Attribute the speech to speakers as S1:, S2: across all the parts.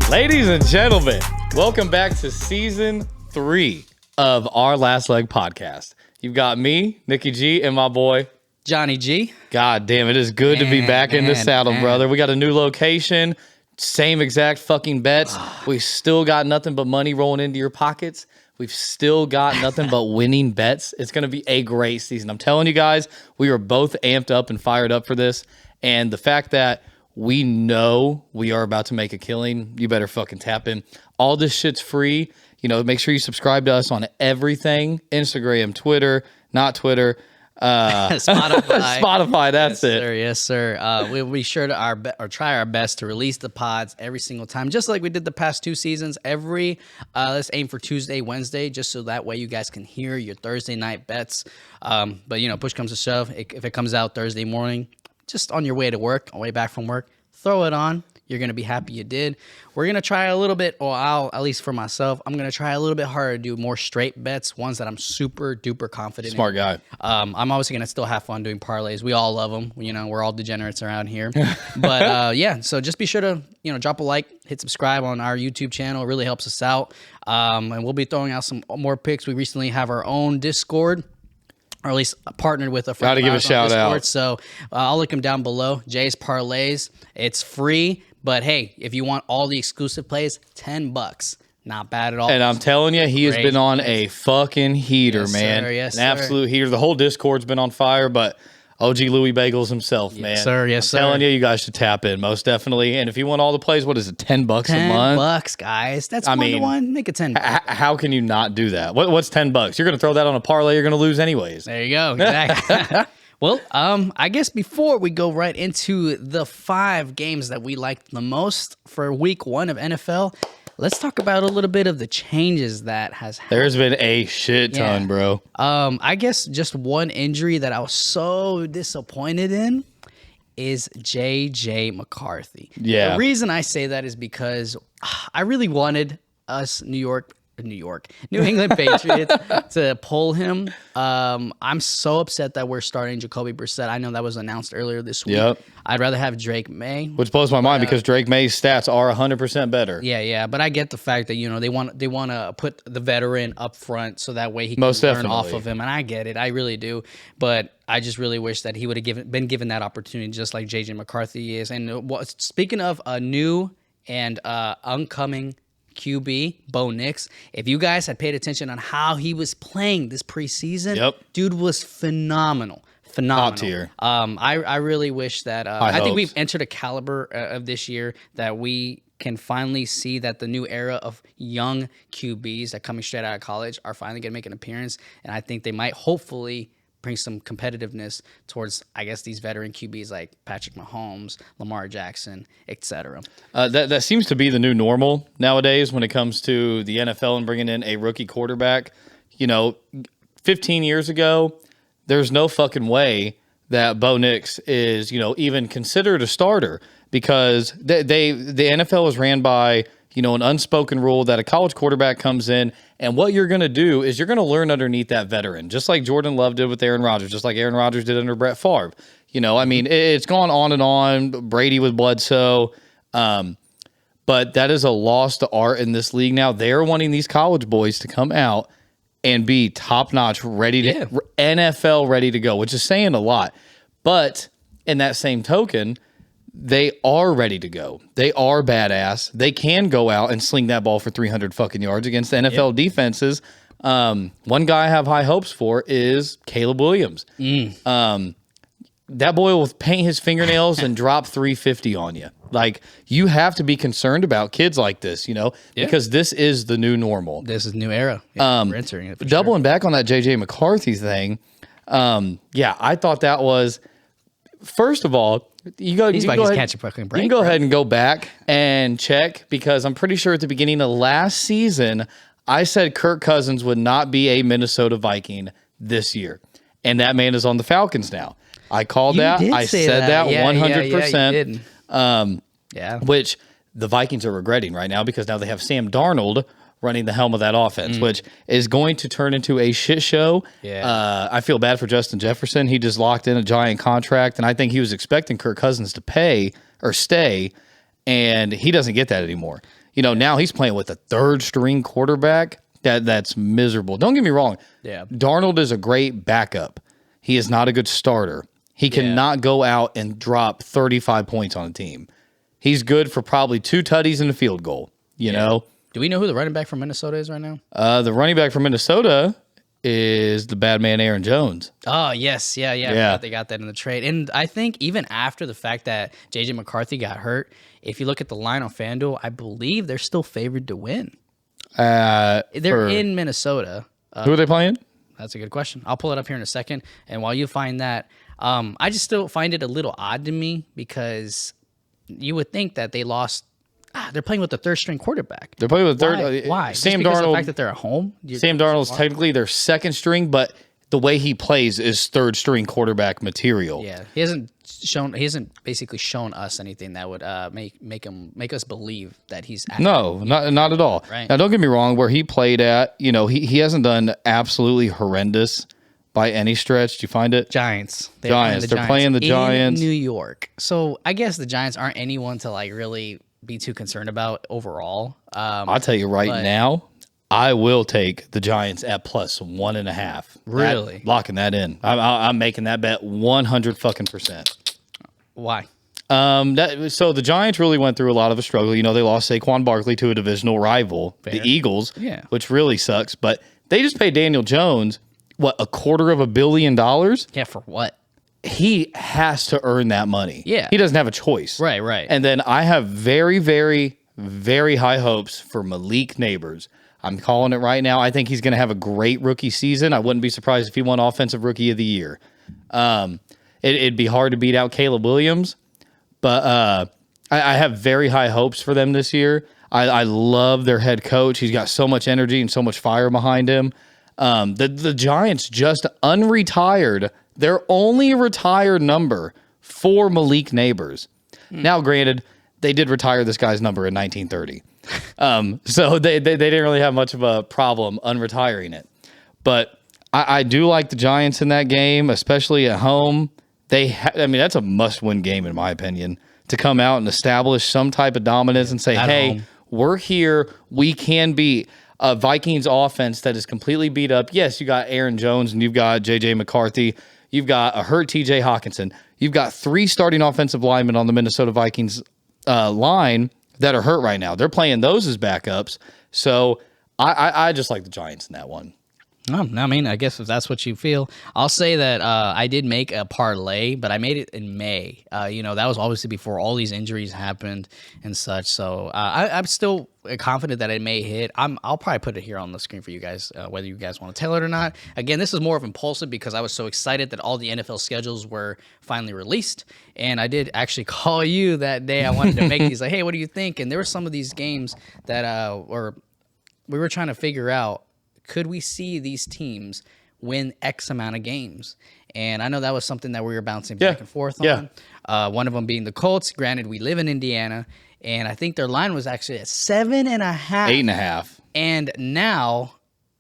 S1: Ladies and gentlemen, welcome back to season 3 of our Last Leg podcast. You've got me, Nicky G, and my boy,
S2: Jonny G.
S1: God damn, it is good to be back in the saddle, brother. We got a new location, same exact fucking bets. We still got nothing but money rolling into your pockets. We've still got nothing but winning bets. It's going to be a great season. I'm telling you guys, we are both amped up and fired up for this. And the fact that we know we are about to make a killing, you better fucking tap in. All this shit's free. You know, make sure you subscribe to us on everything. Instagram, Twitter, not Twitter. Spotify, that's it.
S2: Sir, yes, sir. We'll be sure to try our best to release the pods every single time, just like we did the past 2 seasons. Let's aim for Tuesday, Wednesday, just so that way you guys can hear your Thursday night bets. But, you know, push comes to shove. If it comes out Thursday morning, just on your way to work, on way back from work, throw it on. You're going to be happy you did. We're going to try a little bit, or at least for myself, I'm going to try a little bit harder to do more straight bets, ones that I'm super duper confident in.
S1: Smart guy.
S2: I'm obviously going to still have fun doing parlays. We all love them. You know, we're all degenerates around here. But yeah, so just be sure to, you know, drop a like, hit subscribe on our YouTube channel. It really helps us out. And we'll be throwing out some more picks. We recently have our own Discord, or at least partnered with a friend.
S1: Gotta give a shout out.
S2: So I'll link them down below. Jay's Parlays. It's free, but hey, if you want all the exclusive plays, $10. Not bad at all.
S1: And I'm telling you, he has been on a fucking heater,
S2: Yes,
S1: man.
S2: sir. Yes,
S1: An absolute heater. The whole Discord's been on fire, but OG Louis Bagels himself, man.
S2: Sir, yes,
S1: I'm
S2: sir.
S1: telling you, you guys should tap in, most definitely. And if you want all the plays, what is it, $10 a month?
S2: $10, guys. That's one to one. Make it $10.
S1: How can you not do that? What's $10? You're going to throw that on a parlay, you're going to lose anyways.
S2: There you go. Exactly. Well, I guess before we go right into the 5 games that we liked the most for week 1 of NFL, let's talk about a little bit of the changes that has happened.
S1: There's been a shit ton, bro.
S2: I guess just one injury that I was so disappointed in is J.J. McCarthy.
S1: Yeah.
S2: The reason I say that is because I really wanted us New England Patriots to pull him. I'm so upset that we're starting Jacoby Brissett. I know that was announced earlier this week.
S1: Yep.
S2: I'd rather have Drake May.
S1: Which blows my mind because Drake May's stats are 100% better.
S2: Yeah, but I get the fact that, you know, they want to put the veteran up front so that way he can
S1: Most
S2: learn
S1: definitely.
S2: off of him, and I get it. I really do. But I just really wish that he would have been given that opportunity just like J.J. McCarthy is. And speaking of a new and oncoming QB, Bo Nix, if you guys had paid attention on how he was playing this preseason, dude was phenomenal.
S1: Top tier.
S2: I really wish that I think we've entered a caliber of this year that we can finally see that the new era of young QBs that coming straight out of college are finally going to make an appearance, and I think they might hopefully bring some competitiveness towards, I guess, these veteran QBs like Patrick Mahomes, Lamar Jackson, etc.
S1: That seems to be the new normal nowadays when it comes to the NFL and bringing in a rookie quarterback. You know, 15 years ago, there's no fucking way that Bo Nix is, you know, even considered a starter because the NFL is ran by, you know, an unspoken rule that a college quarterback comes in, and what you're going to do is you're going to learn underneath that veteran, just like Jordan Love did with Aaron Rodgers, just like Aaron Rodgers did under Brett Favre. You know, I mean, it's gone on and on. Brady with Bledsoe. But that is a lost art in this league now. They're wanting these college boys to come out and be top-notch, ready to NFL ready to go, which is saying a lot. But in that same token, they are ready to go. They are badass. They can go out and sling that ball for 300 fucking yards against the NFL defenses. One guy I have high hopes for is Caleb Williams. That boy will paint his fingernails and drop 350 on you. Like, you have to be concerned about kids like this, you know, because this is the new normal.
S2: This is new era. We're entering it.
S1: Doubling back on that J.J. McCarthy thing, I thought that was, first of all, you can go ahead and go back and check, because I'm pretty sure at the beginning of last season, I said Kirk Cousins would not be a Minnesota Viking this year. And that man is on the Falcons now. I called that. I said that 100%. Which the Vikings are regretting right now, because now they have Sam Darnold running the helm of that offense, which is going to turn into a shit show. I feel bad for Justin Jefferson. He just locked in a giant contract, and I think he was expecting Kirk Cousins to pay or stay, and he doesn't get that anymore. Now he's playing with a third string quarterback. That's miserable. Don't get me wrong.
S2: Yeah.
S1: Darnold is a great backup. He is not a good starter. He cannot go out and drop 35 points on a team. He's good for probably 2 tutties and a field goal, you know?
S2: Do we know who the running back from Minnesota is right now?
S1: The running back from Minnesota is the bad man Aaron Jones.
S2: Oh, yes. Yeah. I forgot they got that in the trade. And I think even after the fact that J.J. McCarthy got hurt, if you look at the line on FanDuel, I believe they're still favored to win. They're in Minnesota.
S1: Who are they playing?
S2: That's a good question. I'll pull it up here in a second. And while you find that, I just still find it a little odd to me because you would think that they lost. They're playing with the third string quarterback.
S1: They're playing with the third.
S2: Why?
S1: Sam
S2: Just because of
S1: Darnold.
S2: the fact that they're at home.
S1: Sam Darnold's technically their second string, but the way he plays is third string quarterback material.
S2: Yeah, he hasn't basically shown us anything that would make us believe that he's actually
S1: No, not at all.
S2: Right.
S1: Now, don't get me wrong. Where he played at, he hasn't done absolutely horrendous by any stretch. Do you find it?
S2: Giants.
S1: Giants. They're playing the Giants
S2: in New York. So I guess the Giants aren't anyone to like really be too concerned about overall.
S1: I'll tell you right now, I will take the Giants at plus 1.5.
S2: Really?
S1: Locking that in. I'm making that bet 100%.
S2: Why?
S1: So the Giants really went through a lot of a struggle. They lost Saquon Barkley to a divisional rival, the Eagles, which really sucks. But they just paid Daniel Jones, $250 million?
S2: Yeah, for what?
S1: He has to earn that money.
S2: Yeah.
S1: He doesn't have a choice.
S2: Right.
S1: And then I have very, very, very high hopes for Malik Neighbors. I'm calling it right now. I think he's going to have a great rookie season. I wouldn't be surprised if he won Offensive Rookie of the Year. It'd be hard to beat out Caleb Williams, but I have very high hopes for them this year. I love their head coach. He's got so much energy and so much fire behind him. The Giants just unretired their only retired number for Malik Neighbors. Now, granted, they did retire this guy's number in 1930. So they didn't really have much of a problem unretiring it. But I do like the Giants in that game, especially at home. That's a must-win game, in my opinion, to come out and establish some type of dominance and say, hey,
S2: home.
S1: We're here. We can beat a Vikings offense that is completely beat up. Yes, you got Aaron Jones and you've got J.J. McCarthy. You've got a hurt T.J. Hawkinson. You've got 3 starting offensive linemen on the Minnesota Vikings line that are hurt right now. They're playing those as backups. So I just like the Giants in that one.
S2: I guess if that's what you feel, I'll say that I did make a parlay, but I made it in May. That was obviously before all these injuries happened and such. So I'm still confident that it may hit. I'll probably put it here on the screen for you guys, whether you guys want to tell it or not. Again, this is more of impulsive because I was so excited that all the NFL schedules were finally released. And I did actually call you that day. I wanted to make these like, hey, what do you think? And there were some of these games that we were trying to figure out, could we see these teams win X amount of games? And I know that was something that we were bouncing back and forth on. One of them being the Colts. Granted, we live in Indiana, and I think their line was actually at 7.5.
S1: 8.5.
S2: And now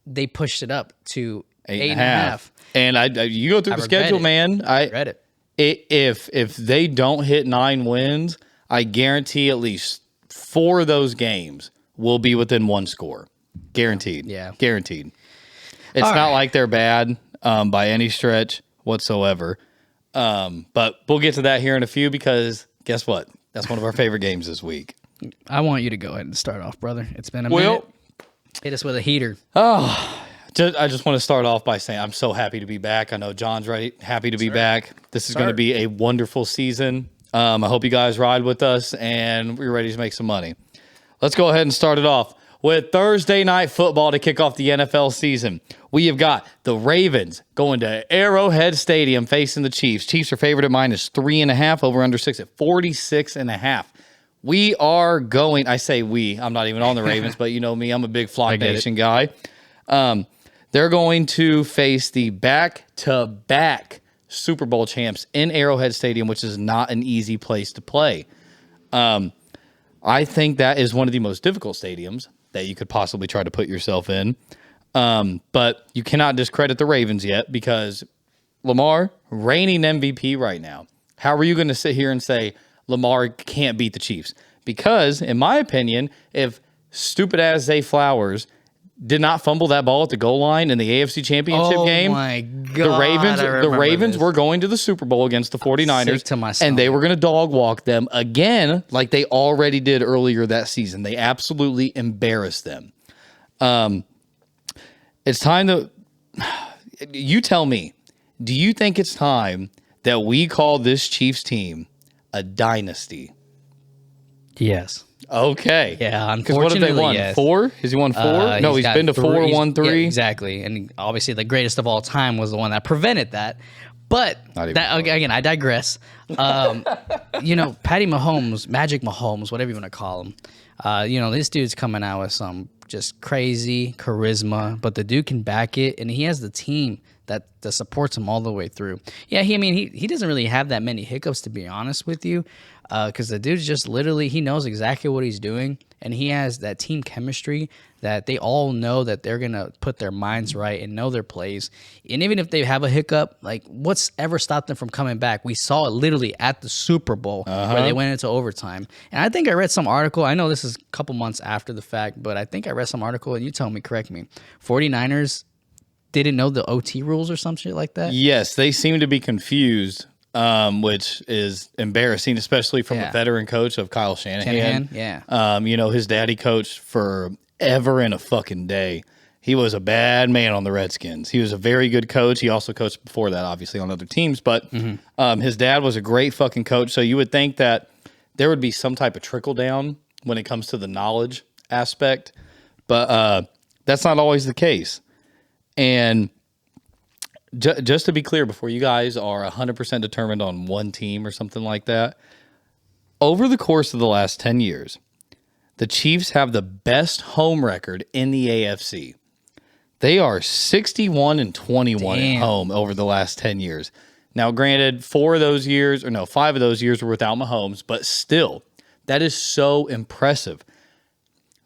S2: they pushed it up to 8.5.
S1: And you go through the schedule, man.
S2: I read it.
S1: If they don't hit 9 wins, I guarantee at least 4 of those games will be within 1 score. Guaranteed.
S2: Yeah.
S1: Guaranteed. It's not like they're bad by any stretch whatsoever. But we'll get to that here in a few because guess what? That's one of our favorite games this week.
S2: I want you to go ahead and start off, brother. It's been a minute. Hit us with a heater.
S1: I just want to start off by saying I'm so happy to be back. I know John's happy to be back. This is going to be a wonderful season. I hope you guys ride with us and we're ready to make some money. Let's go ahead and start it off with Thursday night football to kick off the NFL season. We have got the Ravens going to Arrowhead Stadium facing the Chiefs. Chiefs are favored at -3.5, over under 6 at 46.5. We are going, I say we, I'm not even on the Ravens, but you know me, I'm a big Flock Nation guy. They're going to face the back-to-back Super Bowl champs in Arrowhead Stadium, which is not an easy place to play. I think that is one of the most difficult stadiums that you could possibly try to put yourself in. But you cannot discredit the Ravens yet because Lamar, reigning MVP right now. How are you going to sit here and say Lamar can't beat the Chiefs? Because, in my opinion, if stupid ass Zay Flowers did not fumble that ball at the goal line in the AFC Championship game.
S2: Oh my God.
S1: The Ravens were going to the Super Bowl against the 49ers, and they were going to dog walk them again like they already did earlier that season. They absolutely embarrassed them. It's time to... You tell me, do you think it's time that we call this Chiefs team a dynasty?
S2: Yes.
S1: Okay.
S2: Yeah, unfortunately,
S1: because what have they won?
S2: yes.
S1: 4? Has he won 4? No, he's been to 4, won 3.
S2: Yeah, exactly. And obviously, the greatest of all time was the one that prevented that. But again, I digress. Patty Mahomes, Magic Mahomes, whatever you want to call him. This dude's coming out with some just crazy charisma, but the dude can back it, and he has the team that supports him all the way through. Yeah, he doesn't really have that many hiccups, to be honest with you, because the dude's just literally, he knows exactly what he's doing, and he has that team chemistry that they all know that they're going to put their minds right and know their plays. And even if they have a hiccup, like, what's ever stopped them from coming back? We saw it literally at the Super Bowl where they went into overtime. And I think I read some article. I know this is a couple months after the fact, but I think I read some article, and you tell me, correct me. 49ers didn't know the OT rules or some shit like that?
S1: Yes, they seem to be confused, which is embarrassing, especially from a veteran coach of Kyle Shanahan. His daddy coached forever and a fucking day. He was a bad man on the Redskins. He was a very good coach. He also coached before that, obviously, on other teams. But his dad was a great fucking coach. So you would think that there would be some type of trickle down when it comes to the knowledge aspect. But that's not always the case. And just to be clear, before you guys are 100% determined on one team or something like that, over the course of the last 10 years, the Chiefs have the best home record in the AFC. They are 61-21 at home over the last 10 years. Now, granted, 5 of those years were without Mahomes, but still, that is so impressive.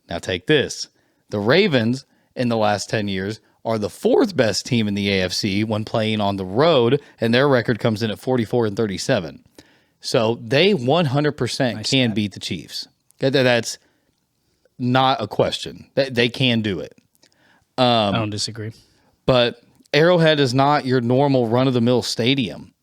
S1: Now, take this. The Ravens, in the last 10 years, are the 4th best team in the AFC when playing on the road, and their record comes in at 44-37. So they 100% can beat the Chiefs. That's not a question. They can do it.
S2: I don't disagree.
S1: But Arrowhead is not your normal run-of-the-mill stadium.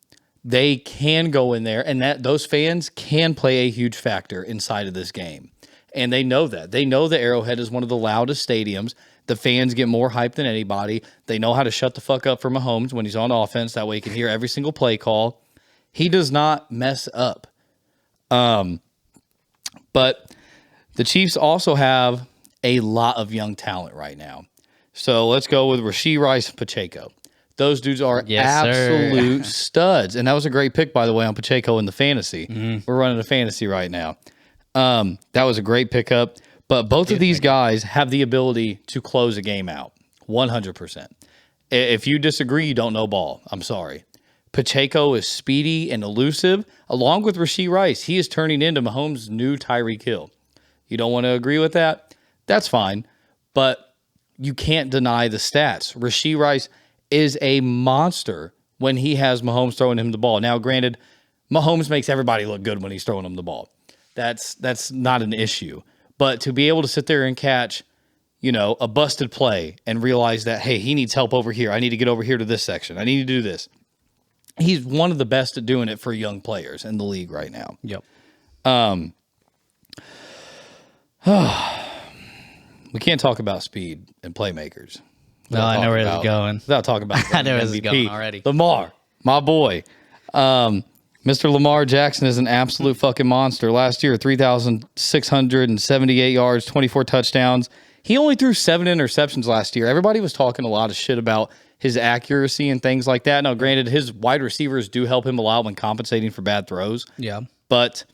S1: They can go in there, and those fans can play a huge factor inside of this game. And they know that. They know that Arrowhead is one of the loudest stadiums. The fans get more hype than anybody. They know how to shut the fuck up for Mahomes when he's on offense. That way he can hear every single play call. He does not mess up. But the Chiefs also have a lot of young talent right now. So let's go with Rashee Rice and Pacheco. Those dudes are absolute studs. And that was a great pick, by the way, on Pacheco in the fantasy. We're running a fantasy right now. That was a great pickup. But both of these guys have the ability to close a game out, 100%. If you disagree, you don't know ball. I'm sorry. Pacheco is speedy and elusive, along with Rashee Rice. He is turning into Mahomes' new Tyreek Hill. You don't want to agree with that? That's fine. But you can't deny the stats. Rashee Rice is a monster when he has Mahomes throwing him the ball. Now, granted, Mahomes makes everybody look good when he's throwing him the ball. That's not an issue. But to be able to sit there and catch, a busted play and realize that, hey, he needs help over here. I need to get over here to this section. I need to do this. He's one of the best at doing it for young players in the league right now.
S2: Yep.
S1: We can't talk about speed and playmakers.
S2: No, I know where it's going.
S1: Without talking about
S2: I know where it's going already.
S1: Lamar, my boy. Mr. Lamar Jackson is an absolute fucking monster. Last year, 3,678 yards, 24 touchdowns. He only threw 7 interceptions last year. Everybody was talking a lot of shit about his accuracy and things like that. Now, granted, his wide receivers do help him a lot when compensating for bad throws.
S2: Yeah.
S1: But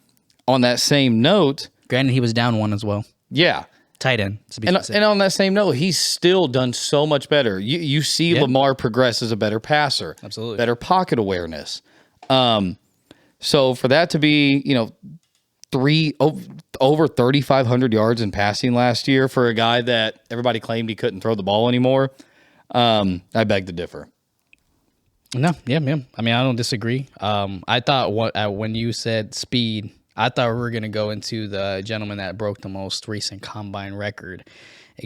S1: on that same note...
S2: Granted, he was down 1 as well.
S1: Yeah.
S2: Tight end, to be specific.
S1: And on that same note, he's still done so much better. You see Lamar progress as a better passer.
S2: Absolutely.
S1: Better pocket awareness. So for that to be, over 3,500 yards in passing last year for a guy that everybody claimed he couldn't throw the ball anymore, I beg to differ.
S2: No, yeah. I mean, I don't disagree. I thought when you said speed I thought we were going to go into the gentleman that broke the most recent combine record,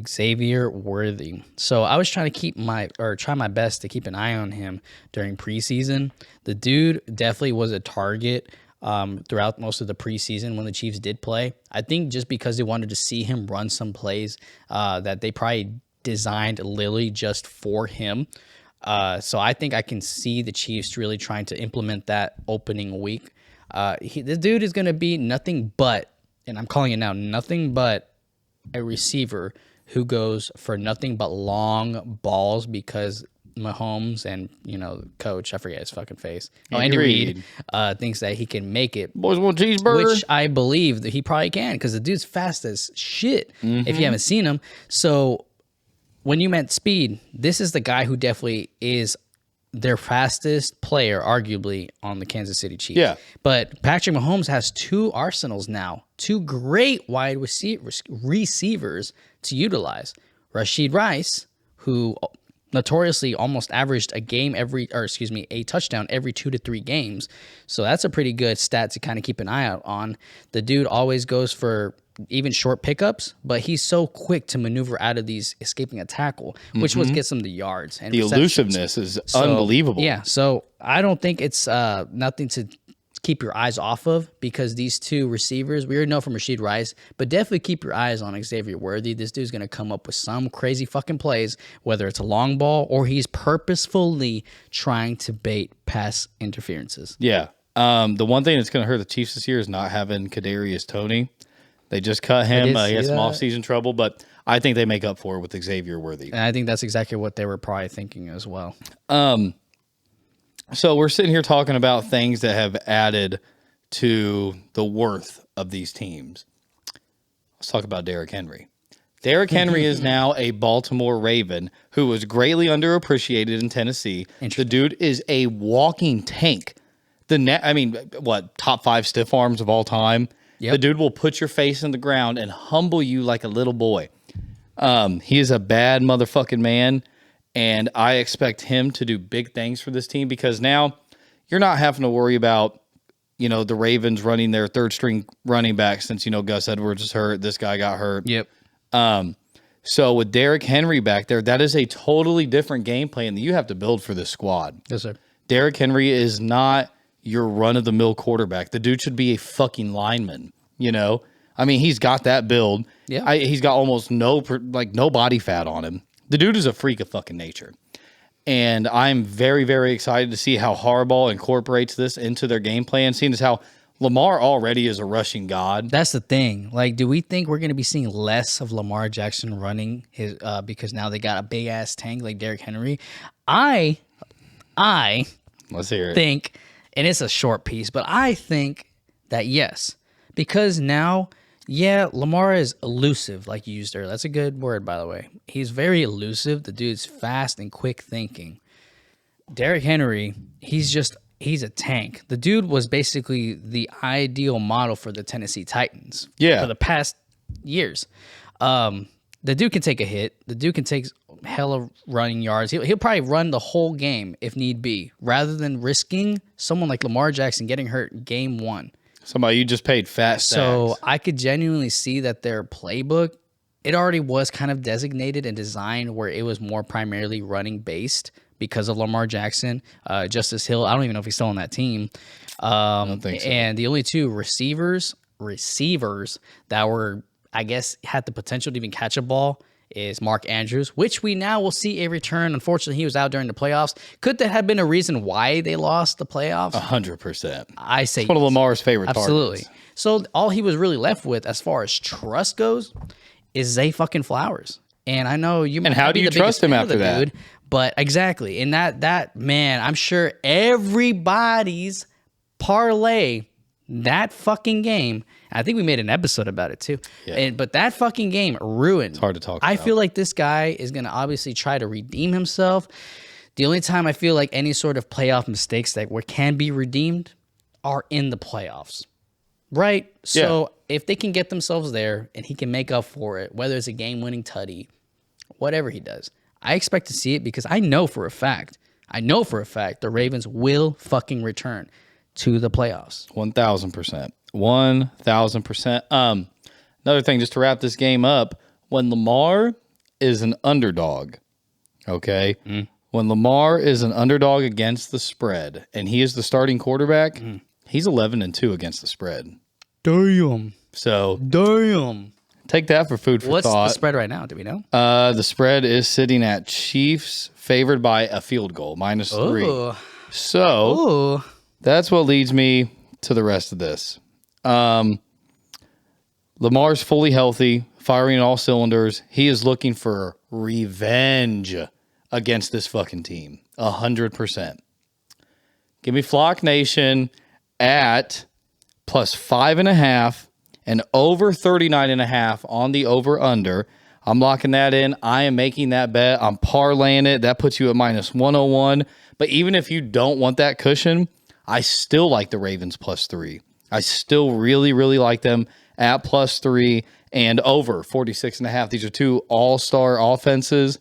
S2: Xavier Worthy. So I was trying to try my best to keep an eye on him during preseason. The dude definitely was a target throughout most of the preseason when the Chiefs did play. I think just because they wanted to see him run some plays that they probably designed literally just for him. So I think I can see the Chiefs really trying to implement that opening week. This dude is going to be nothing but, and I'm calling it now, nothing but a receiver who goes for nothing but long balls because Mahomes and, coach, I forget his fucking face. Andy Reid thinks that he can make it.
S1: Boys want cheeseburger?
S2: Which I believe that he probably can because the dude's fast as shit if you haven't seen him. So when you meant speed, this is the guy who definitely is their fastest player, arguably, on the Kansas City Chiefs.
S1: Yeah.
S2: But Patrick Mahomes has two arsenals now, two great wide receivers to utilize. Rashid Rice, who notoriously almost averaged a touchdown every 2 to 3 games. So that's a pretty good stat to kind of keep an eye out on. The dude always goes for even short pickups, but he's so quick to maneuver out of these escaping a tackle, which what gets him the yards and
S1: the elusiveness is unbelievable.
S2: Yeah, so I don't think it's nothing to keep your eyes off of because these two receivers, we already know from Rashid Rice, but definitely keep your eyes on Xavier Worthy. This dude's going to come up with some crazy fucking plays, whether it's a long ball or he's purposefully trying to bait pass interferences.
S1: Yeah. The one thing that's going to hurt the Chiefs this year is not having Kadarius Toney. They just cut him. He had some offseason trouble, but I think they make up for it with Xavier Worthy.
S2: And I think that's exactly what they were probably thinking as well.
S1: So we're sitting here talking about things that have added to the worth of these teams. Let's talk about Derrick Henry. Derrick Henry is now a Baltimore Raven who was greatly underappreciated in Tennessee. The dude is a walking tank. Top 5 stiff arms of all time. Yep. The dude will put your face in the ground and humble you like a little boy. He is a bad motherfucking man, and I expect him to do big things for this team because now you're not having to worry about, the Ravens running their third string running back since, Gus Edwards is hurt. This guy got hurt.
S2: Yep.
S1: So with Derrick Henry back there, that is a totally different game plan that you have to build for this squad.
S2: Yes, sir.
S1: Derrick Henry is not your run-of-the-mill quarterback. The dude should be a fucking lineman, he's got that build.
S2: Yeah.
S1: He's got almost no body fat on him. The dude is a freak of fucking nature. And I'm very, very excited to see how Harbaugh incorporates this into their game plan, seeing as how Lamar already is a rushing god.
S2: That's the thing. Do we think we're going to be seeing less of Lamar Jackson running his because now they got a big-ass tank like Derrick Henry? I
S1: Let's hear it.
S2: think, and it's a short piece, but I think that yes, because now, Lamar is elusive, like you used earlier. That's a good word, by the way. He's very elusive. The dude's fast and quick thinking. Derrick Henry, he's a tank. The dude was basically the ideal model for the Tennessee Titans for the past years. The dude can take a hit. The dude can take hella running yards. He'll probably run the whole game if need be, rather than risking someone like Lamar Jackson getting hurt game 1.
S1: Somebody you just paid fat stacks.
S2: So I could genuinely see that their playbook, it already was kind of designated and designed where it was more primarily running based because of Lamar Jackson. Justice Hill, I don't even know if he's still on that team.
S1: I don't think so.
S2: And the only two receivers that were, I guess, had the potential to even catch a ball is Mark Andrews, which we now will see a return. Unfortunately, he was out during the playoffs. Could that have been a reason why they lost the playoffs?
S1: 100%.
S2: I say
S1: it's one of Lamar's favorite
S2: absolutely.
S1: targets.
S2: So all he was really left with, as far as trust goes, is Zay fucking Flowers. And I know you.
S1: And how do you trust him after that? Dude,
S2: but exactly, and that man, I'm sure everybody's parlay that fucking game. I think we made an episode about it too. Yeah. But that fucking game ruined.
S1: It's hard to talk about.
S2: I feel like this guy is going to obviously try to redeem himself. The only time I feel like any sort of playoff mistakes that can be redeemed are in the playoffs. Right? So if they can get themselves there and he can make up for it, whether it's a game-winning tutty, whatever he does, I expect to see it because I know for a fact the Ravens will fucking return to the playoffs.
S1: 1,000%. 1000%. Another thing, just to wrap this game up, when Lamar is an underdog, okay? When Lamar is an underdog against the spread and he is the starting quarterback, he's 11-2 against the spread.
S2: Damn.
S1: So
S2: Damn.
S1: take that for food for
S2: What's
S1: thought.
S2: the spread right now? Do we know?
S1: The spread is sitting at Chiefs favored by a field goal, -3.
S2: Ooh.
S1: So
S2: Ooh.
S1: that's what leads me to the rest of this. Lamar's fully healthy, firing on all cylinders. He is looking for revenge against this fucking team. 100%. Give me Flock Nation at +5.5 and over 39.5 on the over-under. I'm locking that in. I am making that bet. I'm parlaying it. That puts you at -101. But even if you don't want that cushion, I still like the Ravens +3. I still really, really like them at +3 and over 46.5. These are two all-star offenses.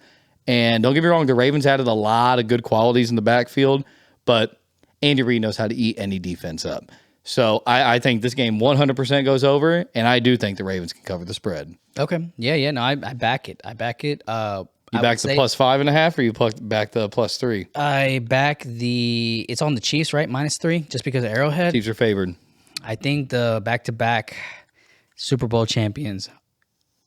S1: And don't get me wrong, the Ravens added a lot of good qualities in the backfield, but Andy Reid knows how to eat any defense up. So I think this game 100% goes over, and I do think the Ravens can cover the spread.
S2: Okay. Yeah. No, I back it. I back it.
S1: You back the +5.5, or you back the +3?
S2: I back the. It's on the Chiefs, right? -3, just because of Arrowhead.
S1: Chiefs are favored.
S2: I think the back-to-back Super Bowl champions,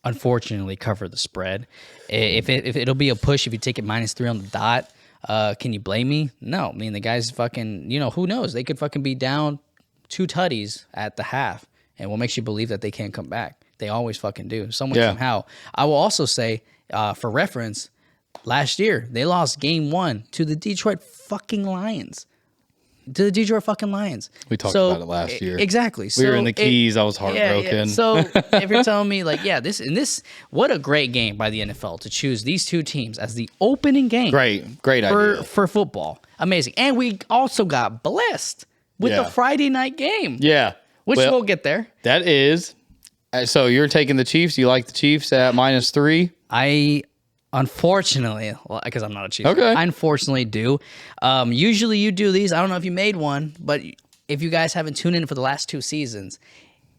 S2: unfortunately, cover the spread. If it'll be a push if you take it -3 on the dot. Can you blame me? No. I mean, the guys fucking. Who knows? They could fucking be down 2 tutties at the half, and what makes you believe that they can't come back? They always fucking do. Somehow. I will also say, for reference, last year they lost game 1 to the Detroit fucking Lions.
S1: We talked about it last year.
S2: Exactly.
S1: We were in the Keys. I was heartbroken.
S2: Yeah. So if you're telling me this, what a great game by the NFL to choose these two teams as the opening game.
S1: Great idea.
S2: For football. Amazing. And we also got blessed with the Friday night game.
S1: Yeah.
S2: Which we'll get there.
S1: That is. So you're taking the Chiefs. You like the Chiefs at -3?
S2: I unfortunately, because I'm not a Chiefs
S1: Okay.
S2: fan, I unfortunately do. Usually you do these. I don't know if you made one, but if you guys haven't tuned in for the last 2 seasons,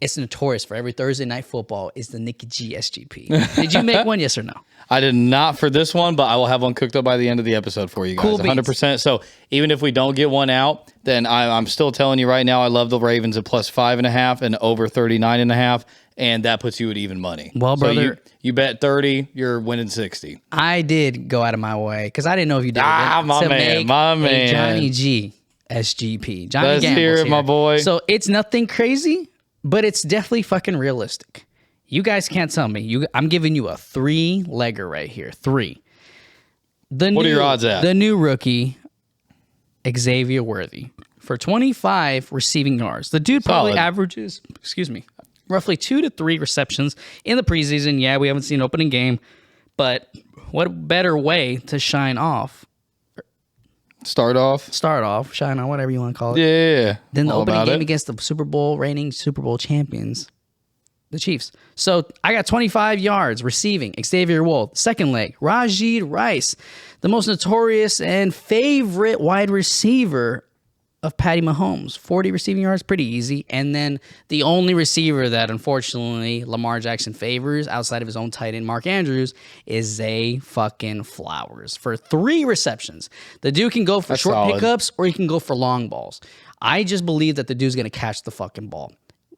S2: it's notorious for every Thursday night football is the Nicky G SGP. Did you make one? Yes or no?
S1: I did not for this one, but I will have one cooked up by the end of the episode for you guys.
S2: Cool beans.
S1: 100%. So even if we don't get one out, then I'm still telling you right now, I love the Ravens at +5.5 and over 39.5. And that puts you at even money.
S2: Well, brother,
S1: so you bet 30, you're winning 60.
S2: I did go out of my way because I didn't know if you did.
S1: My man.
S2: Johnny G SGP. Johnny
S1: Let's
S2: Gamble's
S1: hear it,
S2: here.
S1: my boy.
S2: So it's nothing crazy, but it's definitely fucking realistic. You guys can't tell me. I'm giving you a 3-legger right here. 3. What
S1: are your odds at?
S2: The new rookie, Xavier Worthy, for 25 receiving yards. The dude probably averages, roughly 2 to 3 receptions in the preseason. Yeah, we haven't seen an opening game, but what better way to shine off?
S1: Start off,
S2: shine on, whatever you want to call it.
S1: Yeah.
S2: Then the opening game against the reigning Super Bowl champions, the Chiefs. So I got 25 yards receiving. Xavier Wolf. Second leg, Rashid Rice, the most notorious and favorite wide receiver of Patty Mahomes. 40 receiving yards, pretty easy. And then the only receiver that unfortunately Lamar Jackson favors outside of his own tight end, Mark Andrews, is Zay fucking Flowers for 3 receptions. The dude can go for short pickups or he can go for long balls. I just believe that the dude's going to catch the fucking ball.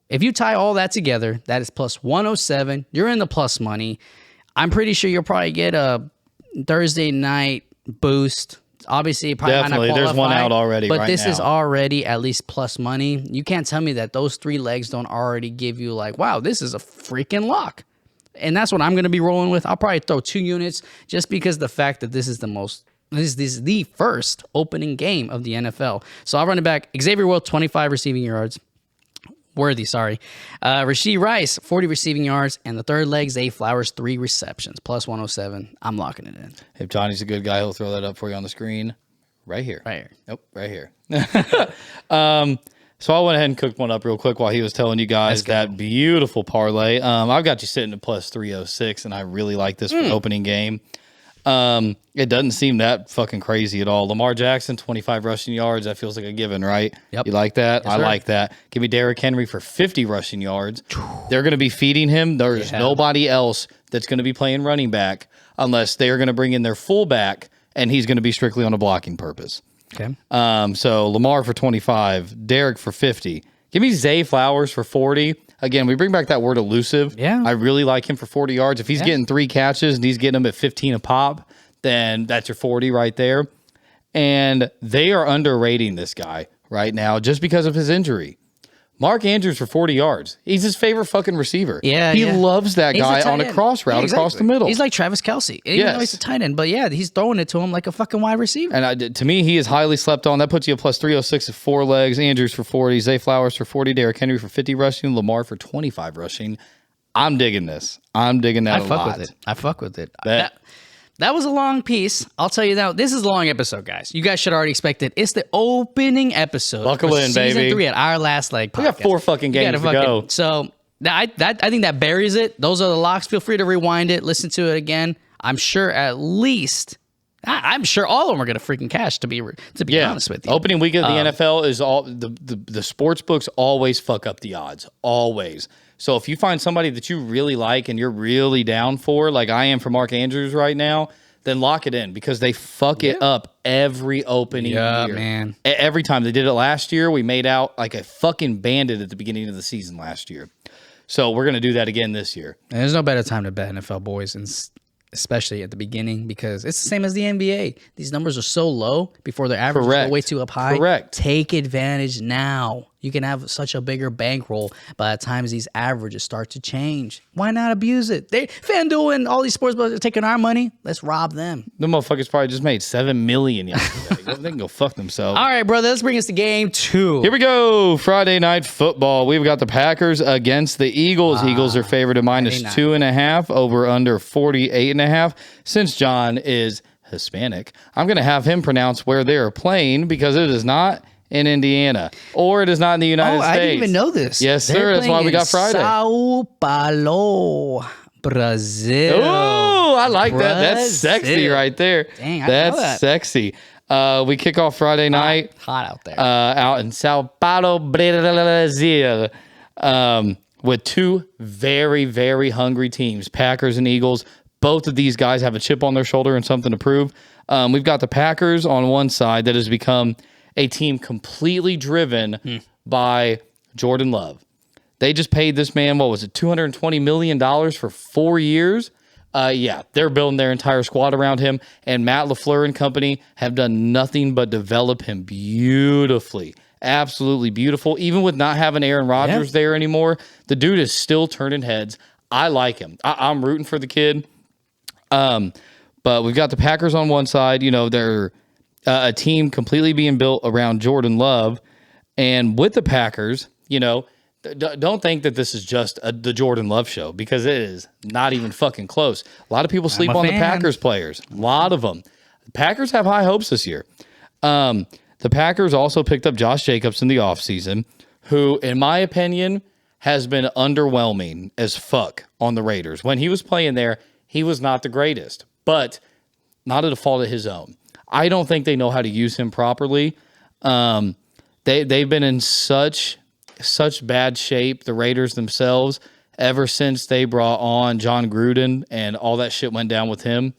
S2: If you tie all that together, that is +107. You're in the plus money. I'm pretty sure you'll probably get a Thursday night boost. Obviously, probably
S1: definitely.
S2: Might not
S1: There's one out already,
S2: but
S1: right
S2: this
S1: now.
S2: is already at least plus money. You can't tell me that those 3 legs don't already give you like, wow, this is a freaking lock. And that's what I'm going to be rolling with. I'll probably throw 2 units just because the fact that this is the first opening game of the NFL. So I'll run it back. Xavier World, 25 receiving yards. Rashid Rice, 40 receiving yards, and the third leg, Zay Flowers, 3 receptions, +107. I'm locking it in.
S1: If Johnny's a good guy, he'll throw that up for you on the screen. Right here. Nope, right here. So I went ahead and cooked one up real quick while he was telling you guys that beautiful parlay. I've got you sitting at +306, and I really like this for opening game. It doesn't seem that fucking crazy at all. Lamar Jackson, 25 rushing yards. That feels like a given, right?
S2: Yep.
S1: You like that?
S2: Yes,
S1: I
S2: sir.
S1: like that. Give me Derrick Henry for 50 rushing yards. They're going to be feeding him. There's nobody else that's going to be playing running back unless they are going to bring in their fullback, and he's going to be strictly on a blocking purpose.
S2: Okay.
S1: So Lamar for 25, Derrick for 50. Give me Zay Flowers for 40. Again, we bring back that word elusive.
S2: Yeah.
S1: I really like him for 40 yards. If he's getting 3 catches and he's getting them at 15 a pop, then that's your 40 right there. And they are underrating this guy right now just because of his injury. Mark Andrews for 40 yards. He's his favorite fucking receiver.
S2: Yeah,
S1: he loves that
S2: He's
S1: guy
S2: tight
S1: on a
S2: end.
S1: cross route across the middle.
S2: He's like Travis Kelce. Even though he's a tight end. But yeah, he's throwing it to him like a fucking wide receiver.
S1: And to me, he is highly slept on. That puts you a plus 306 at 4 legs. Andrews for 40. Zay Flowers for 40. Derrick Henry for 50 rushing. Lamar for 25 rushing. I'm digging this. I'm digging that a lot.
S2: I fuck with it. That was a long piece. I'll tell you that. This is a long episode, guys. You guys should already expect it. It's the opening episode.
S1: Buckle in,
S2: season
S1: baby.
S2: 3 at our last podcast.
S1: We got 4 fucking games to go.
S2: So I think that buries it. Those are the locks. Feel free to rewind it, listen to it again. I'm sure at least, I'm sure all of them are going to freaking cash, to be honest with you.
S1: Opening week of the NFL is all the sports books always fuck up the odds. Always. So if you find somebody that you really like and you're really down for, like I am for Mark Andrews right now, then lock it in because they fuck it up every opening year.
S2: Man.
S1: Every time. They did it last year. We made out like a fucking bandit at the beginning of the season last year. So we're going to do that again this year.
S2: And there's no better time to bet NFL boys, and especially at the beginning, because it's the same as the NBA. These numbers are so low before their average is way too up high.
S1: Correct.
S2: Take advantage now. You can have such a bigger bankroll by the time these averages start to change. Why not abuse it? FanDuel and all these sports books are taking our money. Let's rob them.
S1: The motherfuckers probably just made $7 million yesterday. They can go fuck themselves.
S2: All right, brother. Let's bring us to game 2.
S1: Here we go. Friday night football. We've got the Packers against the Eagles. Eagles are favored at minus 2.5, over under 48.5. Since John is Hispanic, I'm going to have him pronounce where they are playing because it is not in Indiana, or it is not in the United States.
S2: I didn't even know this.
S1: Yes, sir. That's why we got Friday.
S2: Sao Paulo, Brazil.
S1: Oh, I like that. That's sexy right there.
S2: Dang, I
S1: That's
S2: know that.
S1: sexy. We kick off Friday night.
S2: Hot out there.
S1: Out in Sao Paulo, Brazil, with 2 very, very hungry teams, Packers and Eagles. Both of these guys have a chip on their shoulder and something to prove. We've got the Packers on one side that has become a team completely driven by Jordan Love. They just paid this man, what was it, $220 million for 4 years? Yeah, they're building their entire squad around him, and Matt LaFleur and company have done nothing but develop him beautifully. Absolutely beautiful. Even with not having Aaron Rodgers there anymore, the dude is still turning heads. I like him. I'm rooting for the kid. But we've got the Packers on one side. You know, they're a team completely being built around Jordan Love. And with the Packers, you know, don't think that this is just the Jordan Love show, because it is not even fucking close. A lot of people sleep on the Packers players. A lot of them. The Packers have high hopes this year. The Packers also picked up Josh Jacobs in the offseason, who, in my opinion, has been underwhelming as fuck on the Raiders. When he was playing there, he was not the greatest, but not at a fault of his own. I don't think they know how to use him properly. They've been in such bad shape, the Raiders themselves, ever since they brought on John Gruden and all that shit went down with him.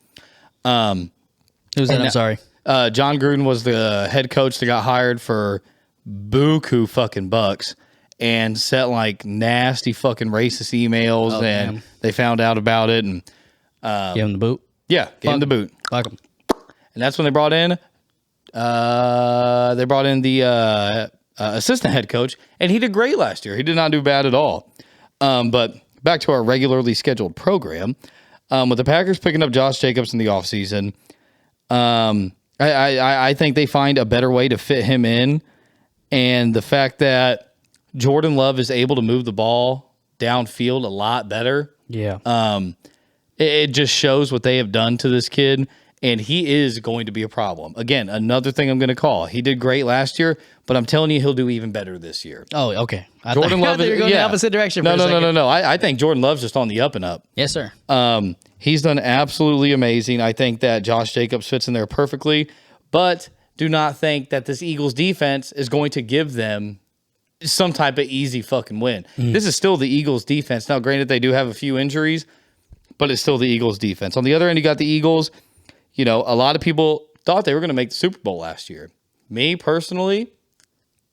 S2: Who's that? I'm sorry.
S1: John Gruden was the head coach that got hired for buku fucking bucks and sent like nasty fucking racist emails, and they found out about it and
S2: give him the boot.
S1: Yeah, gave him the boot.
S2: Fuck him.
S1: And that's when they brought in the assistant head coach, and he did great last year. He did not do bad at all. But back to our regularly scheduled program, with the Packers picking up Josh Jacobs in the offseason, I think they find a better way to fit him in. And the fact that Jordan Love is able to move the ball downfield a lot better.
S2: Yeah.
S1: It just shows what they have done to this kid, and he is going to be a problem. Again, another thing I'm going to call. He did great last year, but I'm telling you he'll do even better this year.
S2: Oh, okay.
S1: Jordan Love
S2: is going the opposite direction.
S1: No. I think Jordan Love's just on the up and up.
S2: Yes, sir.
S1: He's done absolutely amazing. I think that Josh Jacobs fits in there perfectly, but do not think that this Eagles defense is going to give them some type of easy fucking win. This is still the Eagles defense. Now, granted, they do have a few injuries, but it's still the Eagles defense. On the other end, you got the Eagles. You know, a lot of people thought they were going to make the Super Bowl last year. Me, personally,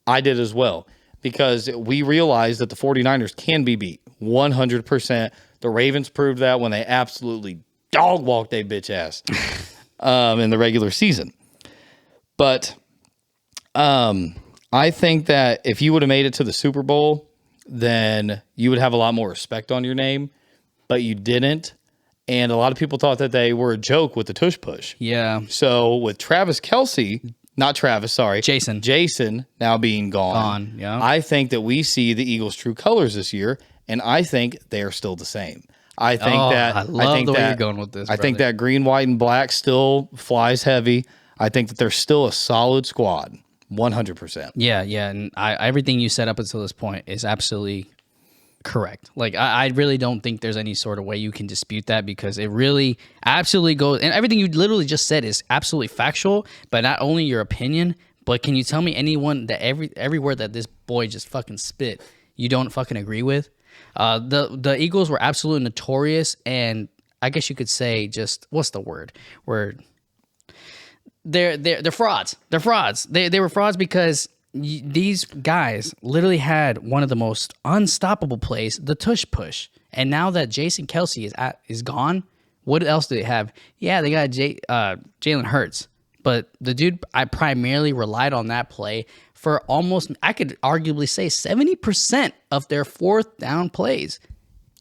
S1: I did as well, because we realized that the 49ers can be beat 100%. The Ravens proved that when they absolutely dog-walked their bitch ass in the regular season. But I think that if you would have made it to the Super Bowl, then you would have a lot more respect on your name, but you didn't. And a lot of people thought that they were a joke with the tush push.
S2: Yeah.
S1: So with Travis Kelce, not Travis, sorry.
S2: Jason
S1: now being gone.
S2: Yeah.
S1: I think that we see the Eagles' true colors this year, and I think they are still the same. I think
S2: I love the way you're going with this.
S1: I think that green, white, and black still flies heavy. I think that they're still a solid squad, 100%.
S2: Yeah, and everything you said up until this point is absolutely correct. Like, I really don't think there's any sort of way you can dispute that, because it really absolutely goes, and everything you literally just said is absolutely factual, but not only your opinion, but can you tell me anyone that every word that this boy just fucking spit, you don't fucking agree with? The Eagles were absolutely notorious, and I guess you could say just, what's the word? They're frauds. They're frauds. They were frauds because these guys literally had one of the most unstoppable plays, the tush push. And now that Jason Kelce is gone, what else do they have? Yeah, they got Jalen Hurts, but the dude, I primarily relied on that play for almost, I could arguably say 70% of their fourth down plays.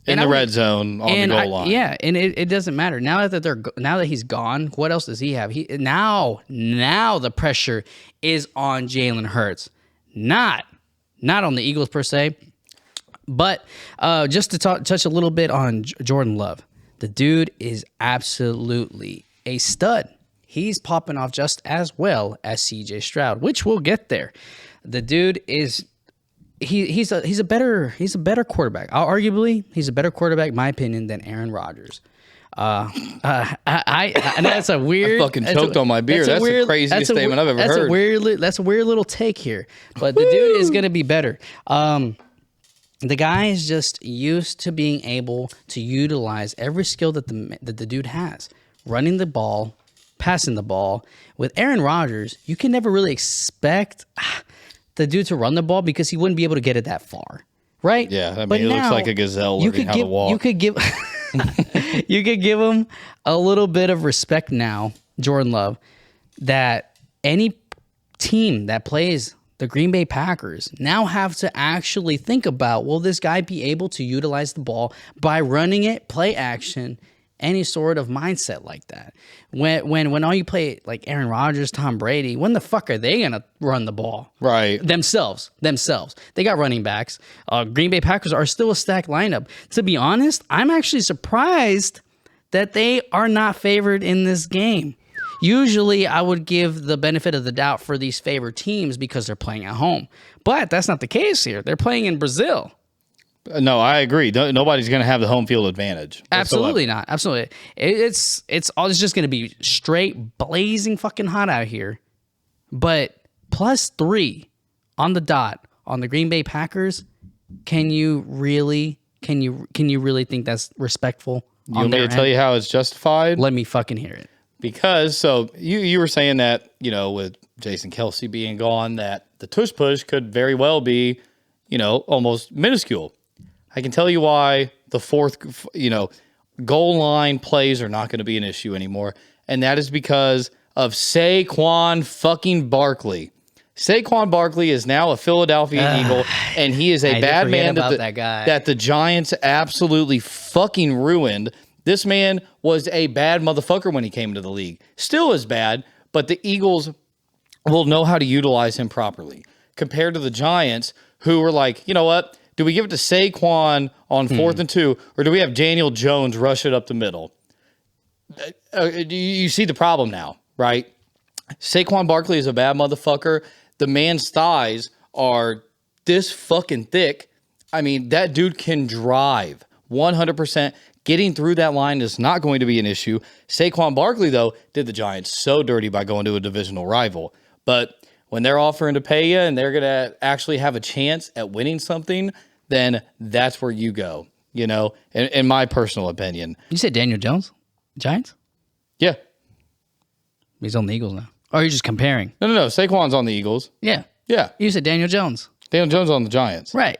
S1: In the red zone on the goal line.
S2: Yeah, and it doesn't matter. Now that he's gone, what else does he have? Now the pressure is on Jalen Hurts. Not on the Eagles per se. But just to touch a little bit on Jordan Love. The dude is absolutely a stud. He's popping off just as well as CJ Stroud, which we'll get there. The dude is he's a better quarterback. Arguably, he's a better quarterback, in my opinion, than Aaron Rodgers. I know that's a weird.
S1: I fucking choked on my beer. That's the craziest statement I've ever heard.
S2: That's a weird little take here, but the dude is gonna be better. The guy is just used to being able to utilize every skill that the dude has, running the ball, passing the ball. With Aaron Rodgers, you can never really expect the dude to run the ball because he wouldn't be able to get it that far, right?
S1: Yeah, I mean, it looks like a gazelle learning how to walk.
S2: You could give him a little bit of respect now, Jordan Love, that any team that plays the Green Bay Packers now have to actually think about, will this guy be able to utilize the ball by running it, play action, any sort of mindset like that? When all you play like Aaron Rodgers, Tom Brady, when the fuck are they gonna run the ball?
S1: Right.
S2: Themselves. They got running backs. Green Bay Packers are still a stacked lineup. To be honest, I'm actually surprised that they are not favored in this game. Usually, I would give the benefit of the doubt for these favored teams because they're playing at home. But that's not the case here. They're playing in Brazil.
S1: No, I agree. Nobody's going to have the home field advantage.
S2: Absolutely not. Absolutely. It's just going to be straight blazing fucking hot out here. But +3 on the dot on the Green Bay Packers, can you really think that's respectful?
S1: You want me to tell you how it's justified?
S2: Let me fucking hear it.
S1: Because, so you were saying that, with Jason Kelce being gone, that the tush push could very well be, almost minuscule. I can tell you why the fourth, goal line plays are not going to be an issue anymore. And that is because of Saquon fucking Barkley. Saquon Barkley is now a Philadelphia Eagle, and he is a bad man that the Giants absolutely fucking ruined. This man was a bad motherfucker when he came into the league. Still is bad, but the Eagles will know how to utilize him properly. Compared to the Giants, who were like, you know what? Do we give it to Saquon on 4th and 2, or do we have Daniel Jones rush it up the middle? You see the problem now, right? Saquon Barkley is a bad motherfucker. The man's thighs are this fucking thick. I mean, that dude can drive 100%. Getting through that line is not going to be an issue. Saquon Barkley, though, did the Giants so dirty by going to a divisional rival. But when they're offering to pay you and they're going to actually have a chance at winning something, then that's where you go, in my personal opinion.
S2: You said Daniel Jones? Giants?
S1: Yeah.
S2: He's on the Eagles now. Or are you just comparing?
S1: No. Saquon's on the Eagles.
S2: Yeah.
S1: Yeah.
S2: You said Daniel Jones.
S1: Daniel Jones on the Giants.
S2: Right.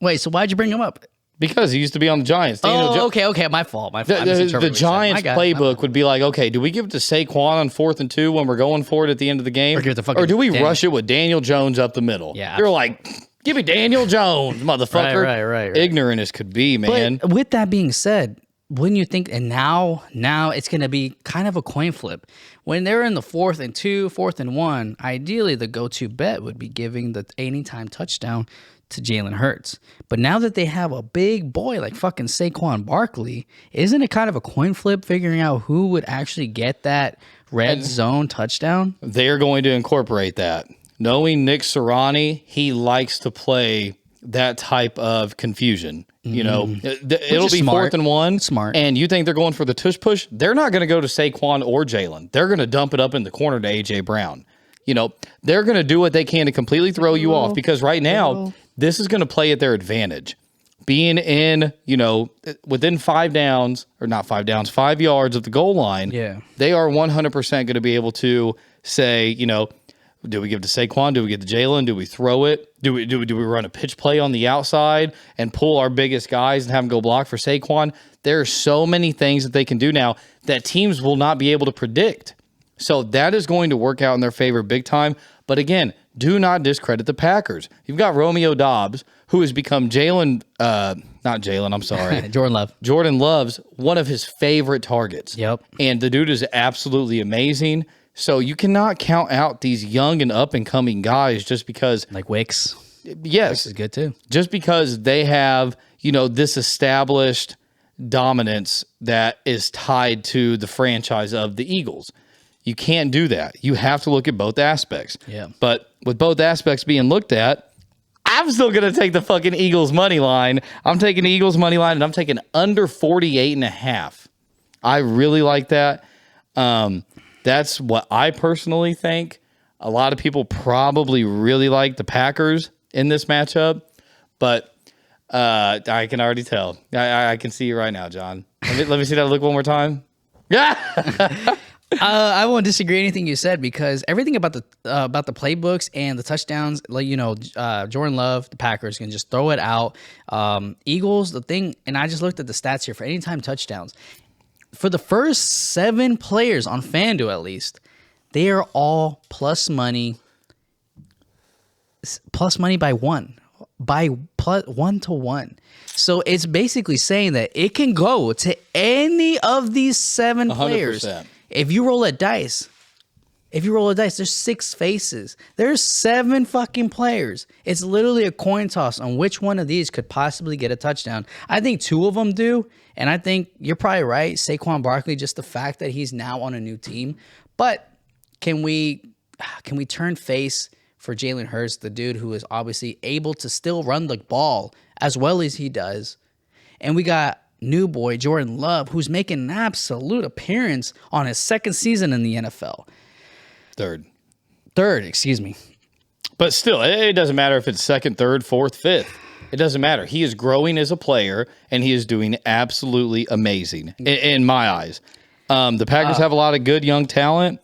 S2: Wait, so why'd you bring him up?
S1: Because he used to be on the Giants.
S2: Okay. My fault.
S1: The Giants playbook would be like, okay, do we give it to Saquon on 4th and 2 when we're going for it at the end of the game? Or do we rush it with Daniel Jones up the middle?
S2: Yeah.
S1: You're like, give me Daniel Jones, motherfucker.
S2: Right.
S1: Ignorant as could be, man.
S2: But with that being said, wouldn't you think, and now it's going to be kind of a coin flip. When they're in the 4th and 2, 4th and 1, ideally the go-to bet would be giving the anytime touchdown to Jalen Hurts. But now that they have a big boy like fucking Saquon Barkley, isn't it kind of a coin flip figuring out who would actually get that red zone touchdown?
S1: They're going to incorporate that. Knowing Nick Sirianni, he likes to play that type of confusion. It'll be
S2: smart.
S1: 4th and 1.
S2: Smart.
S1: And you think they're going for the tush push? They're not going to go to Saquon or Jalen. They're going to dump it up in the corner to A.J. Brown. They're going to do what they can to completely throw you off because right now, this is going to play at their advantage. Being in, within 5 downs, or not 5 downs, 5 yards of the goal line, they are 100% going to be able to say, do we give it to Saquon? Do we get to Jalen? Do we throw it? Do we run a pitch play on the outside and pull our biggest guys and have them go block for Saquon? There are so many things that they can do now that teams will not be able to predict. So that is going to work out in their favor big time. But again, do not discredit the Packers. You've got Romeo Doubs, who has become Jordan Love. Jordan Love's one of his favorite targets.
S2: Yep.
S1: And the dude is absolutely amazing. So you cannot count out these young and up-and-coming guys just because...
S2: Like Wicks.
S1: Yes.
S2: Wicks is good too.
S1: Just because they have, this established dominance that is tied to the franchise of the Eagles. You can't do that. You have to look at both aspects.
S2: Yeah.
S1: But with both aspects being looked at, I'm still going to take the fucking Eagles money line. I'm taking the Eagles money line, and I'm taking under 48.5. I really like that. That's what I personally think. A lot of people probably really like the Packers in this matchup, but I can already tell. I can see you right now, John. Let me see that look one more time. Yeah.
S2: I won't disagree anything you said because everything about the playbooks and the touchdowns, Jordan Love, the Packers can just throw it out. Eagles, the thing, and I just looked at the stats here for anytime touchdowns. For the first 7 players on FanDuel, at least, they are all plus money by 1. By plus 1-1. So it's basically saying that it can go to any of these 7 players.
S1: 100%.
S2: If you roll a dice, there's 6 faces. There's 7 fucking players. It's literally a coin toss on which one of these could possibly get a touchdown. I think 2 of them do, and I think you're probably right. Saquon Barkley, just the fact that he's now on a new team. But can we turn face for Jalen Hurts, the dude who is obviously able to still run the ball as well as he does? And we got new boy Jordan Love, who's making an absolute appearance on his 2nd season in the NFL.
S1: Third,
S2: excuse me.
S1: But still, it doesn't matter if it's 2nd, 3rd, 4th, 5th. It doesn't matter. He is growing as a player, and he is doing absolutely amazing in my eyes. The Packers have a lot of good young talent,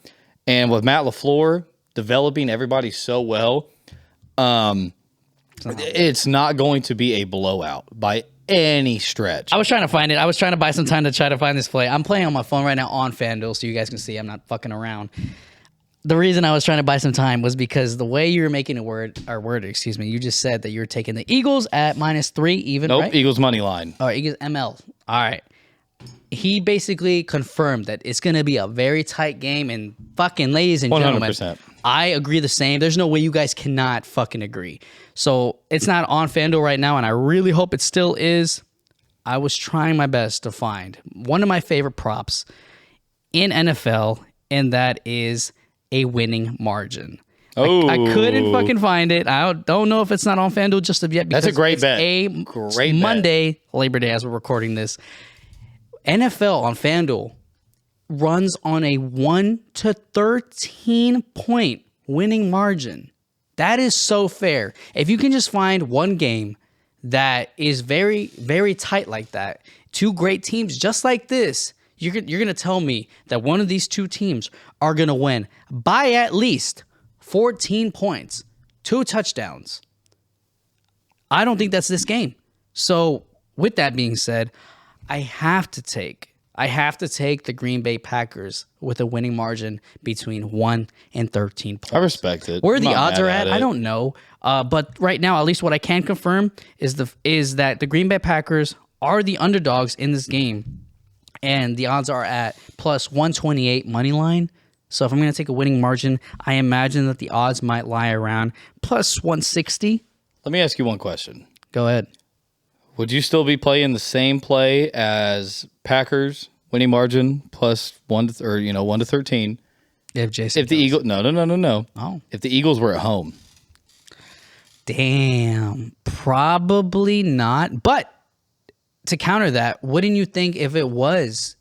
S1: and with Matt LaFleur developing everybody so well, it's not going to be a blowout by any stretch.
S2: I was trying to find it. I was trying to buy some time to try to find this play. I'm playing on my phone right now on FanDuel, so you guys can see I'm not fucking around. The reason I was trying to buy some time was because the way you were making you just said that you were taking the Eagles at -3 even,
S1: Nope,
S2: right?
S1: Eagles money line.
S2: Oh, Eagles ML. All right. He basically confirmed that it's going to be a very tight game, and fucking ladies and gentlemen,
S1: 100%.
S2: I agree the same. There's no way you guys cannot fucking agree. So it's not on FanDuel right now, and I really hope it still is. I was trying my best to find one of my favorite props in NFL, and that is a winning margin.
S1: Oh,
S2: I couldn't fucking find it. I don't know if it's not on FanDuel just yet.
S1: That's a great
S2: it's
S1: bet. Great
S2: Monday, Labor Day, as we're recording this. NFL on FanDuel runs on a 1 to 13 point winning margin. That is so fair. If you can just find one game that is very, very tight like that, two great teams just like this, you're going to tell me that one of these two teams are going to win by at least 14 points, 2 touchdowns. I don't think that's this game. So with that being said, I have to take the Green Bay Packers with a winning margin between 1 and 13 points.
S1: I respect it.
S2: Where the odds are at, I don't know. But right now, at least what I can confirm is that the Green Bay Packers are the underdogs in this game. And the odds are at plus 128 money line. So if I'm going to take a winning margin, I imagine that the odds might lie around plus 160.
S1: Let me ask you one question.
S2: Go ahead.
S1: Would you still be playing the same play as Packers winning margin plus 1 to 13?
S2: If Jason,
S1: if the Eagles, no.
S2: Oh,
S1: if the Eagles were at home,
S2: damn, probably not. But to counter that, wouldn't you think if it was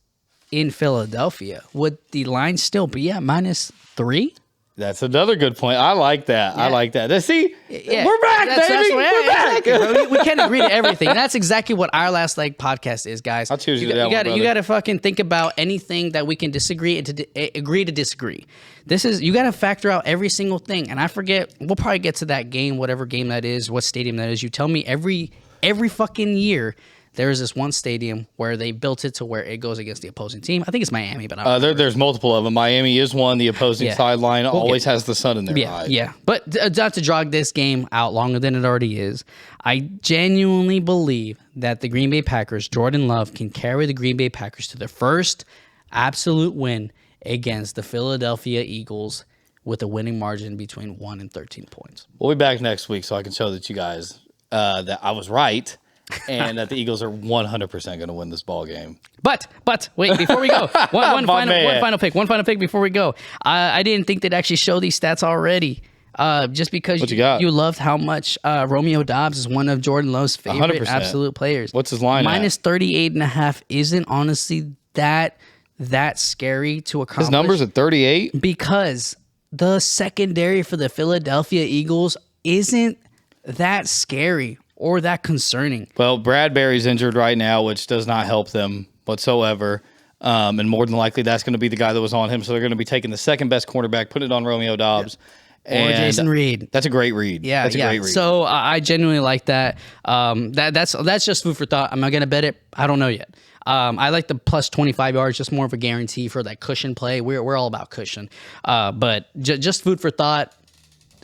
S2: in Philadelphia, would the line still be at -3?
S1: That's another good point. I like that.
S2: Yeah.
S1: I like that. See,
S2: Yeah.
S1: we're back, baby. We're back.
S2: Exactly. We can't agree to everything. That's exactly what our last leg podcast is, guys.
S1: I'll choose
S2: you
S1: to that one,
S2: You got to fucking think about anything that we can disagree and agree to disagree. You got to factor out every single thing. And I forget. We'll probably get to that game, whatever game that is, what stadium that is. You tell me every fucking year. There is this one stadium where they built it to where it goes against the opposing team. I think it's Miami, but I don't
S1: there's multiple of them. Miami is one. The opposing sideline always has the sun in their eye.
S2: Yeah. But not to drag this game out longer than it already is, I genuinely believe that the Green Bay Packers, Jordan Love, can carry the Green Bay Packers to their first absolute win against the Philadelphia Eagles with a winning margin between 1 and 13 points.
S1: We'll be back next week so I can show that you guys that I was right. And that the Eagles are 100% going to win this ball game.
S2: But wait, before we go, one final pick before we go. I didn't think they'd actually show these stats already. Just because you loved how much Romeo Doubs is one of Jordan Love's favorite
S1: 100%.
S2: absolute players.
S1: What's his line
S2: Minus 38.5 isn't honestly that scary to accomplish.
S1: His number's at 38?
S2: Because the secondary for the Philadelphia Eagles isn't that scary or that concerning.
S1: Well, Bradbury's injured right now, which does not help them whatsoever. And more than likely, that's going to be the guy that was on him. So they're going to be taking the second best cornerback, putting it on Romeo Doubs.
S2: Or Jason Reed.
S1: That's a great read.
S2: Yeah,
S1: that's a great read.
S2: So I genuinely like that. That's just food for thought. Am I going to bet it? I don't know yet. I like the plus 25 yards, just more of a guarantee for that cushion play. We're all about cushion. But just food for thought.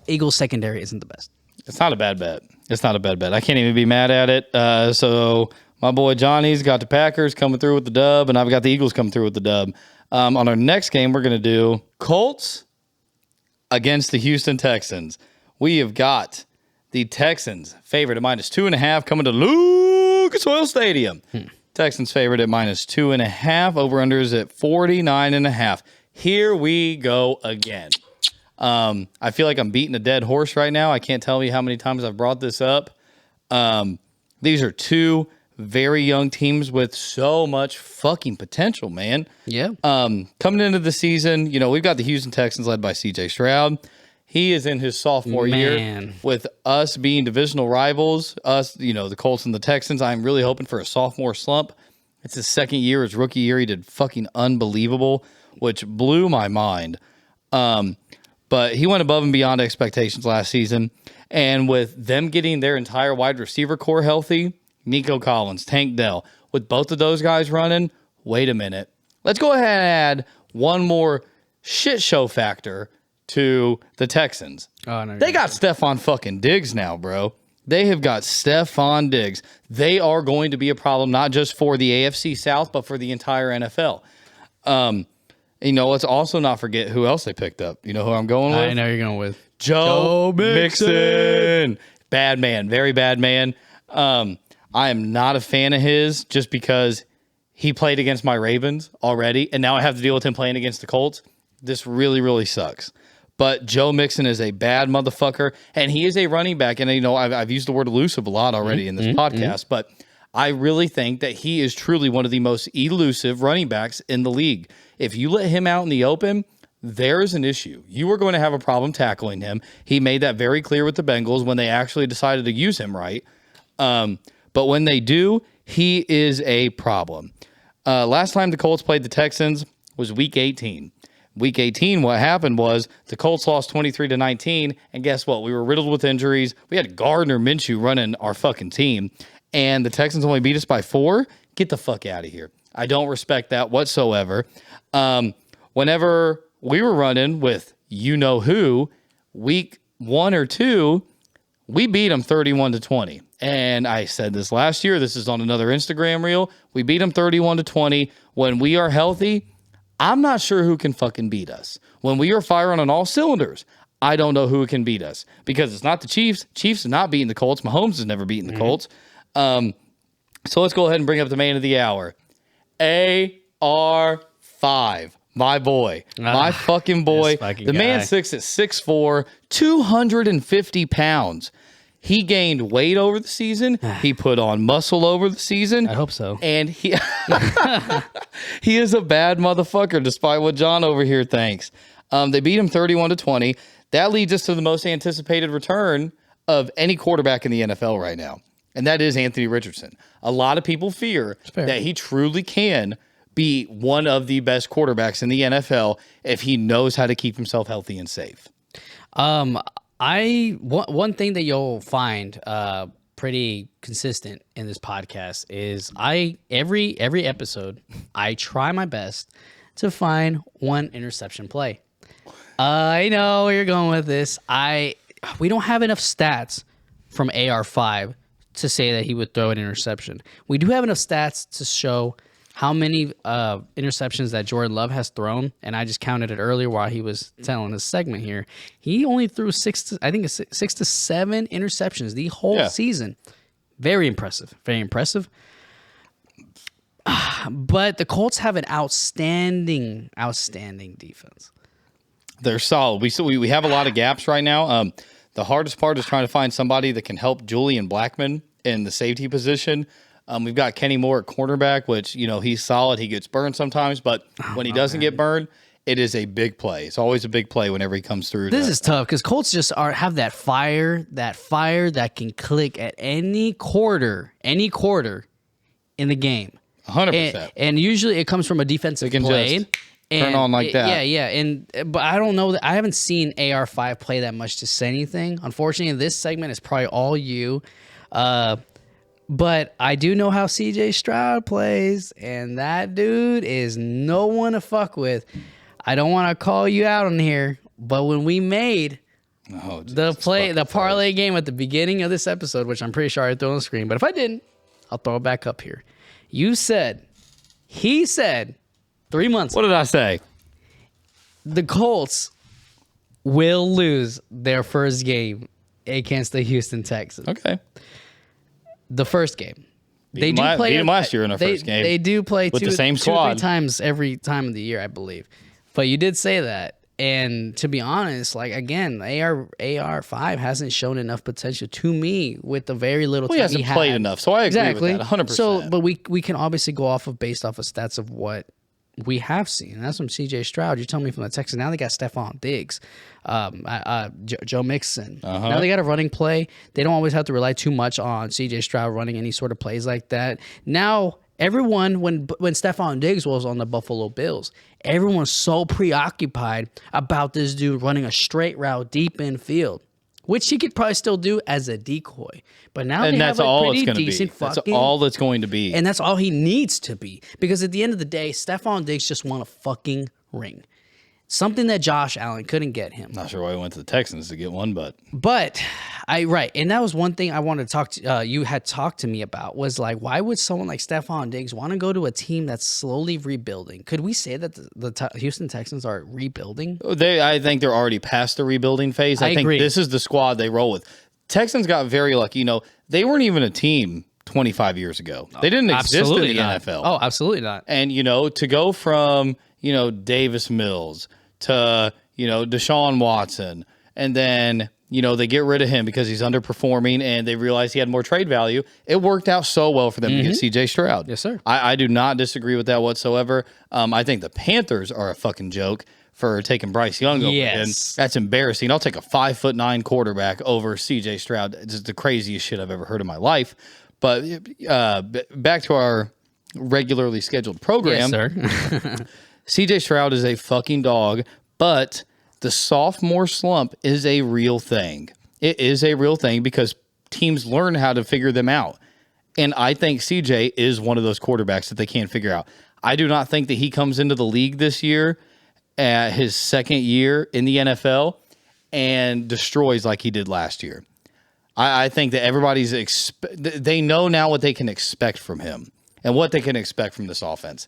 S2: Eagles secondary isn't the best.
S1: It's not a bad bet. I can't even be mad at it. So my boy Johnny's got the Packers coming through with the dub, and I've got the Eagles coming through with the dub. On our next game, we're going to do Colts against the Houston Texans. We have got the Texans favored at -2.5 coming to Lucas Oil Stadium. Texans favored at -2.5. Over-under is at 49.5. Here we go again. I feel like I'm beating a dead horse right now. I can't tell you how many times I've brought this up. These are two very young teams with so much fucking potential, man.
S2: Yeah.
S1: Coming into the season, we've got the Houston Texans led by C.J. Stroud. He is in his sophomore year. With us being divisional rivals, the Colts and the Texans, I'm really hoping for a sophomore slump. It's his second year. His rookie year, he did fucking unbelievable, which blew my mind. But he went above and beyond expectations last season. And with them getting their entire wide receiver core healthy, Nico Collins, Tank Dell, with both of those guys running, wait a minute. Let's go ahead and add one more shit show factor to the Texans.
S2: Oh, no,
S1: they got Stephon fucking Diggs now, bro. They have got Stephon Diggs. They are going to be a problem, not just for the AFC South, but for the entire NFL. Let's also not forget who else they picked up. You know who I'm going with?
S2: I know you're going with
S1: Joe Mixon. Bad man. Very bad man. I am not a fan of his just because he played against my Ravens already, and now I have to deal with him playing against the Colts. This really, really sucks. But Joe Mixon is a bad motherfucker, and he is a running back. And, I've used the word elusive a lot already in this podcast, but I really think that he is truly one of the most elusive running backs in the league. If you let him out in the open, there is an issue. You are going to have a problem tackling him. He made that very clear with the Bengals when they actually decided to use him right. But when they do, he is a problem. Last time the Colts played the Texans was Week 18. Week 18, what happened was the Colts lost 23-19, and guess what? We were riddled with injuries. We had Gardner Minshew running our fucking team, and the Texans only beat us by 4. Get the fuck out of here. I don't respect that whatsoever. Whenever we were running with you-know-who, Week 1 or 2, we beat them 31-20. And I said this last year. This is on another Instagram reel. We beat them 31-20. When we are healthy, I'm not sure who can fucking beat us. When we are firing on all cylinders, I don't know who can beat us because it's not the Chiefs. Chiefs are not beating the Colts. Mahomes has never beaten the Colts. So let's go ahead and bring up the man of the hour. AR5, my boy, my fucking boy.
S2: Fucking
S1: the
S2: guy.
S1: man sits at 6'4", 250 pounds. He gained weight over the season. He put on muscle over the season.
S2: I hope so.
S1: And he he is a bad motherfucker, despite what John over here thinks. They beat him 31-20. That leads us to the most anticipated return of any quarterback in the NFL right now, and that is Anthony Richardson. A lot of people fear that he truly can be one of the best quarterbacks in the NFL if he knows how to keep himself healthy and safe.
S2: One thing that you'll find pretty consistent in this podcast is every episode I try my best to find one interception play. I know where you're going with this. We don't have enough stats from AR5 to say that he would throw an interception. We do have enough stats to show how many interceptions that Jordan Love has thrown, and I just counted it earlier while he was telling this segment here. He only threw 6 to 7 interceptions the whole season. Very impressive. Very impressive. But the Colts have an outstanding defense.
S1: They're solid. We have a lot of gaps right now. The hardest part is trying to find somebody that can help Julian Blackmon in the safety position. We've got Kenny Moore at cornerback, which, he's solid. He gets burned sometimes, but when he doesn't get burned, it is a big play. It's always a big play whenever he comes through.
S2: This is tough because Colts just have that fire that can click at any quarter in the game.
S1: 100%.
S2: And usually it comes from a defensive play.
S1: Turn on like that.
S2: Yeah. But I don't know that I haven't seen AR5 play that much to say anything. Unfortunately, this segment is probably all you. But I do know how CJ Stroud plays, and that dude is no one to fuck with. I don't want to call you out on here, but when we made the parlay game at the beginning of this episode, which I'm pretty sure I threw on the screen, but if I didn't, I'll throw it back up here. He said 3 months
S1: What did I say?
S2: the Colts will lose their first game against the Houston Texans.
S1: Okay.
S2: The first game.
S1: Beat them last year in our first game.
S2: They do play
S1: with the same squad
S2: 2 or 3 times every time of the year, I believe. But you did say that. And to be honest, again, AR5 hasn't shown enough potential to me with the very little time
S1: he hasn't played enough, so I agree with that 100%.
S2: So, but we can obviously go based off of stats of what we have seen. And that's from CJ Stroud. You're telling me from the Texans. Now they got Stephon Diggs, Joe Mixon. Now they got a running play. They don't always have to rely too much on CJ Stroud running any sort of plays like that. Now, everyone, when Stephon Diggs was on the Buffalo Bills, everyone's so preoccupied about this dude running a straight route deep in field, which he could probably still do as a decoy. But now
S1: and
S2: they
S1: that's
S2: have a
S1: all
S2: pretty
S1: it's going to be.
S2: decent
S1: That's
S2: fucking...
S1: all it's going to be.
S2: And that's all he needs to be. Because at the end of the day, Stephon Diggs just won a fucking ring. Something that Josh Allen couldn't get him.
S1: Not sure why he went to the Texans to get one, but
S2: and that was one thing I wanted to talk to you had talked to me about was why would someone like Stephon Diggs want to go to a team that's slowly rebuilding? Could we say that the Houston Texans are rebuilding?
S1: I think they're already past the rebuilding phase. I think
S2: agree.
S1: This is the squad they roll with. Texans got very lucky. They weren't even a team 25 years ago. They didn't exist in the NFL.
S2: Oh, absolutely not.
S1: And, to go from, Davis Mills to, Deshaun Watson, and then, they get rid of him because he's underperforming and they realize he had more trade value. It worked out so well for them to get CJ Stroud.
S2: Yes, sir.
S1: I do not disagree with that whatsoever. I think the Panthers are a fucking joke for taking Bryce Young over him. That's embarrassing. I'll take a 5'9" quarterback over CJ Stroud. It's the craziest shit I've ever heard in my life. But back to our regularly scheduled program.
S2: Yes, sir.
S1: CJ Stroud is a fucking dog, but the sophomore slump is a real thing. It is a real thing because teams learn how to figure them out. And I think CJ is one of those quarterbacks that they can't figure out. I do not think that he comes into the league this year at his second year in the NFL and destroys like he did last year. I think that everybody's they know now what they can expect from him and what they can expect from this offense.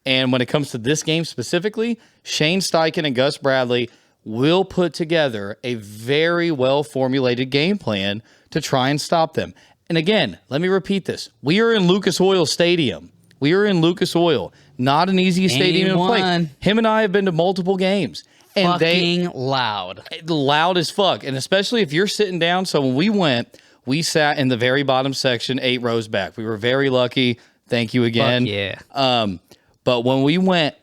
S1: And when it comes to this game specifically, Shane Steichen and Gus Bradley will put together a very well-formulated game plan to try and stop them. And again, let me repeat this. We are in Lucas Oil Stadium. We are in Lucas Oil. Not an easy stadium to play. Him and I have been to multiple games. And
S2: loud.
S1: Loud as fuck. And especially if you're sitting down. So when we went, we sat in the very bottom section, 8 rows back. We were very lucky. Thank you again.
S2: Yeah.
S1: But when we went,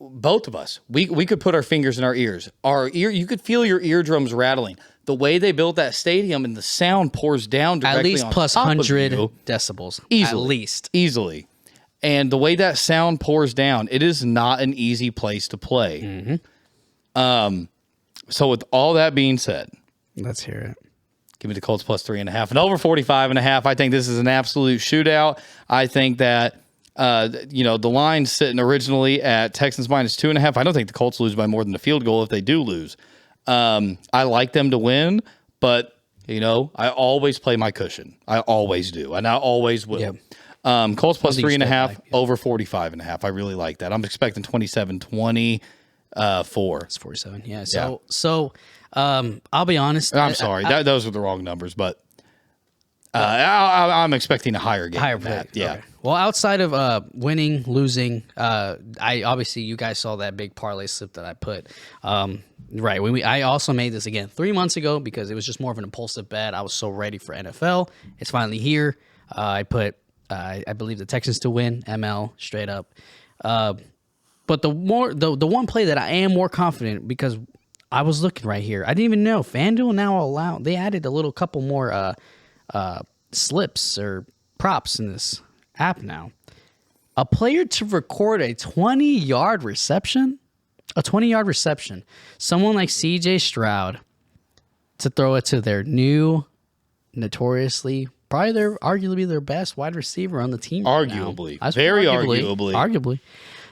S1: both of us, we could put our fingers in our ears. You could feel your eardrums rattling. The way they built that stadium and the sound pours down directly
S2: at least
S1: on
S2: plus
S1: top
S2: 100
S1: of you,
S2: decibels.
S1: Easily.
S2: At least.
S1: Easily. And the way that sound pours down, it is not an easy place to play. So with all that being said,
S2: let's hear it.
S1: Give me the Colts plus 3.5 and over 45.5. I think this is an absolute shootout. I think that the line's sitting originally at Texans minus 2.5. I don't think the Colts lose by more than a field goal if they do lose. I like them to win, but I always play my cushion. I always do, and I always will. Yep. Colts plus 3.5 over 45.5. I really like that. I'm expecting 27-24.
S2: It's 47. Yeah. So I'll be honest.
S1: I'm sorry. Those were the wrong numbers, but I'm expecting a higher game.
S2: Higher
S1: than that.
S2: pick.
S1: Yeah.
S2: Okay. Well, outside of winning, losing, I obviously you guys saw that big parlay slip that I put. Right. I also made this again 3 months ago because it was just more of an impulsive bet. I was so ready for NFL. It's finally here. I put I believe the Texans to win, ML straight up. But the one play that I am more confident because I was looking right here. I didn't even know FanDuel now they added a little couple more slips or props in this app now. A player to record a 20-yard reception. A 20-yard reception. Someone like CJ Stroud to throw it to their new, notoriously, arguably their best wide receiver on the team.
S1: Arguably.
S2: Right now.
S1: Very arguably.
S2: Arguably.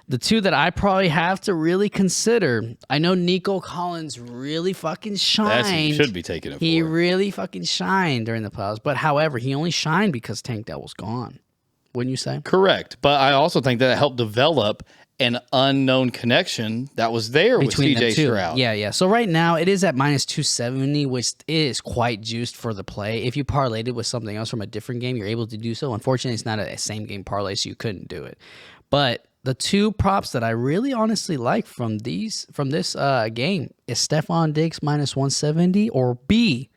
S2: The two that I probably have to really consider, I know Nico Collins really fucking shined.
S1: He should be taking it.
S2: He really fucking shined during the playoffs. But however, he only shined because Tank Dell was gone. Wouldn't you say?
S1: Correct. But I also think that it helped develop an unknown connection that was there between with CJ Stroud.
S2: Yeah. So right now it is at minus 270, which is quite juiced for the play. If you parlayed it with something else from a different game, you're able to do so. Unfortunately, it's not a same game parlay, so you couldn't do it. But the two props that I really honestly like from this game is Stephon Diggs minus 170 or B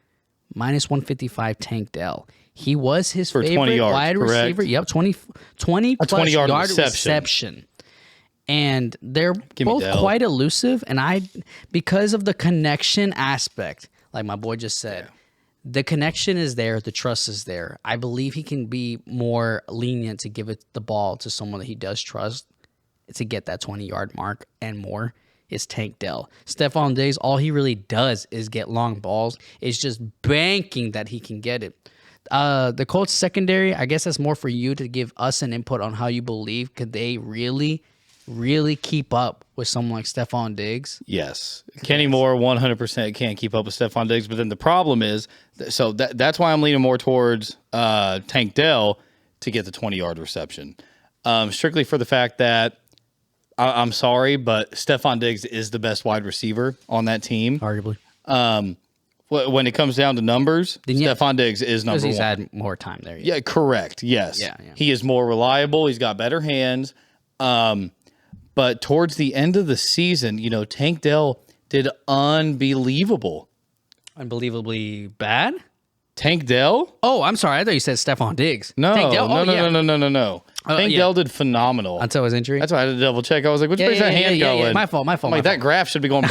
S2: minus 155 Tank Dell. He was his
S1: for
S2: favorite
S1: 20 yards,
S2: wide
S1: correct?
S2: receiver. Yep, 20 plus
S1: 20-yard
S2: yard
S1: reception.
S2: And they're both quite elusive. And because of the connection aspect, like my boy just said, the connection is there. The trust is there. I believe he can be more lenient to give the ball to someone that he does trust to get that 20-yard mark and more. Is Tank Dell. Stephon Diggs, all he really does is get long balls. It's just banking that he can get it. The Colts secondary, I guess that's more for you to give us an input on how you believe. Could they really keep up with someone like Stephon Diggs?
S1: Yes. Kenny Moore 100% can't keep up with Stephon Diggs. But then the problem is, so that's why I'm leaning more towards Tank Dell to get the 20-yard reception. Strictly for the fact that, I'm sorry, but Stephon Diggs is the best wide receiver on that team.
S2: Arguably.
S1: When it comes down to numbers, Stephon Diggs is number one.
S2: Because he's had more time there.
S1: Yeah, correct. Yes.
S2: Yeah.
S1: He is more reliable. He's got better hands. But towards the end of the season, Tank Dell did unbelievable.
S2: Unbelievably bad?
S1: Tank Dell?
S2: Oh, I'm sorry. I thought you said Stephon Diggs.
S1: No,
S2: Tank Dell?
S1: no. Tank Dell did phenomenal.
S2: Until his injury?
S1: That's why I had to double check. I was like, which way is that hand going?
S2: Yeah. My fault.
S1: I'm like, that graph should be going.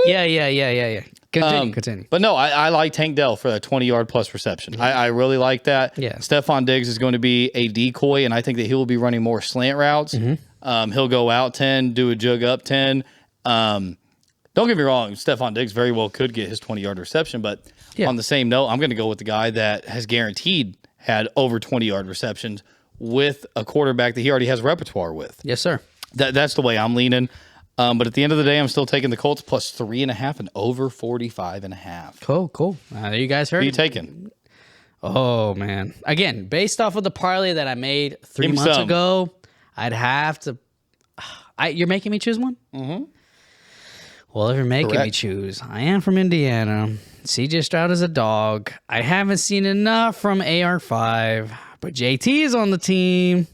S2: Yeah. Continue.
S1: But no, I like Tank Dell for that 20-yard plus reception. I really like that.
S2: Yeah.
S1: Stephon Diggs is going to be a decoy, and I think that he will be running more slant routes. He'll go out 10, do a jug up 10. Don't get me wrong, Stephon Diggs very well could get his 20-yard reception, but on the same note, I'm going to go with the guy that has guaranteed had over 20-yard receptions with a quarterback that he already has repertoire with.
S2: Yes, sir.
S1: That's the way I'm leaning. But at the end of the day, I'm still taking the Colts plus 3.5 and over 45.5.
S2: Cool. There you guys heard.
S1: Who are you taking?
S2: Oh, man. Again, based off of the parlay that I made 3 months ago, I'd have to... You're making me choose one? Mm-hmm. Well, if you're making me choose, I am from Indiana. CJ Stroud is a dog. I haven't seen enough from AR5, but JT is on the team.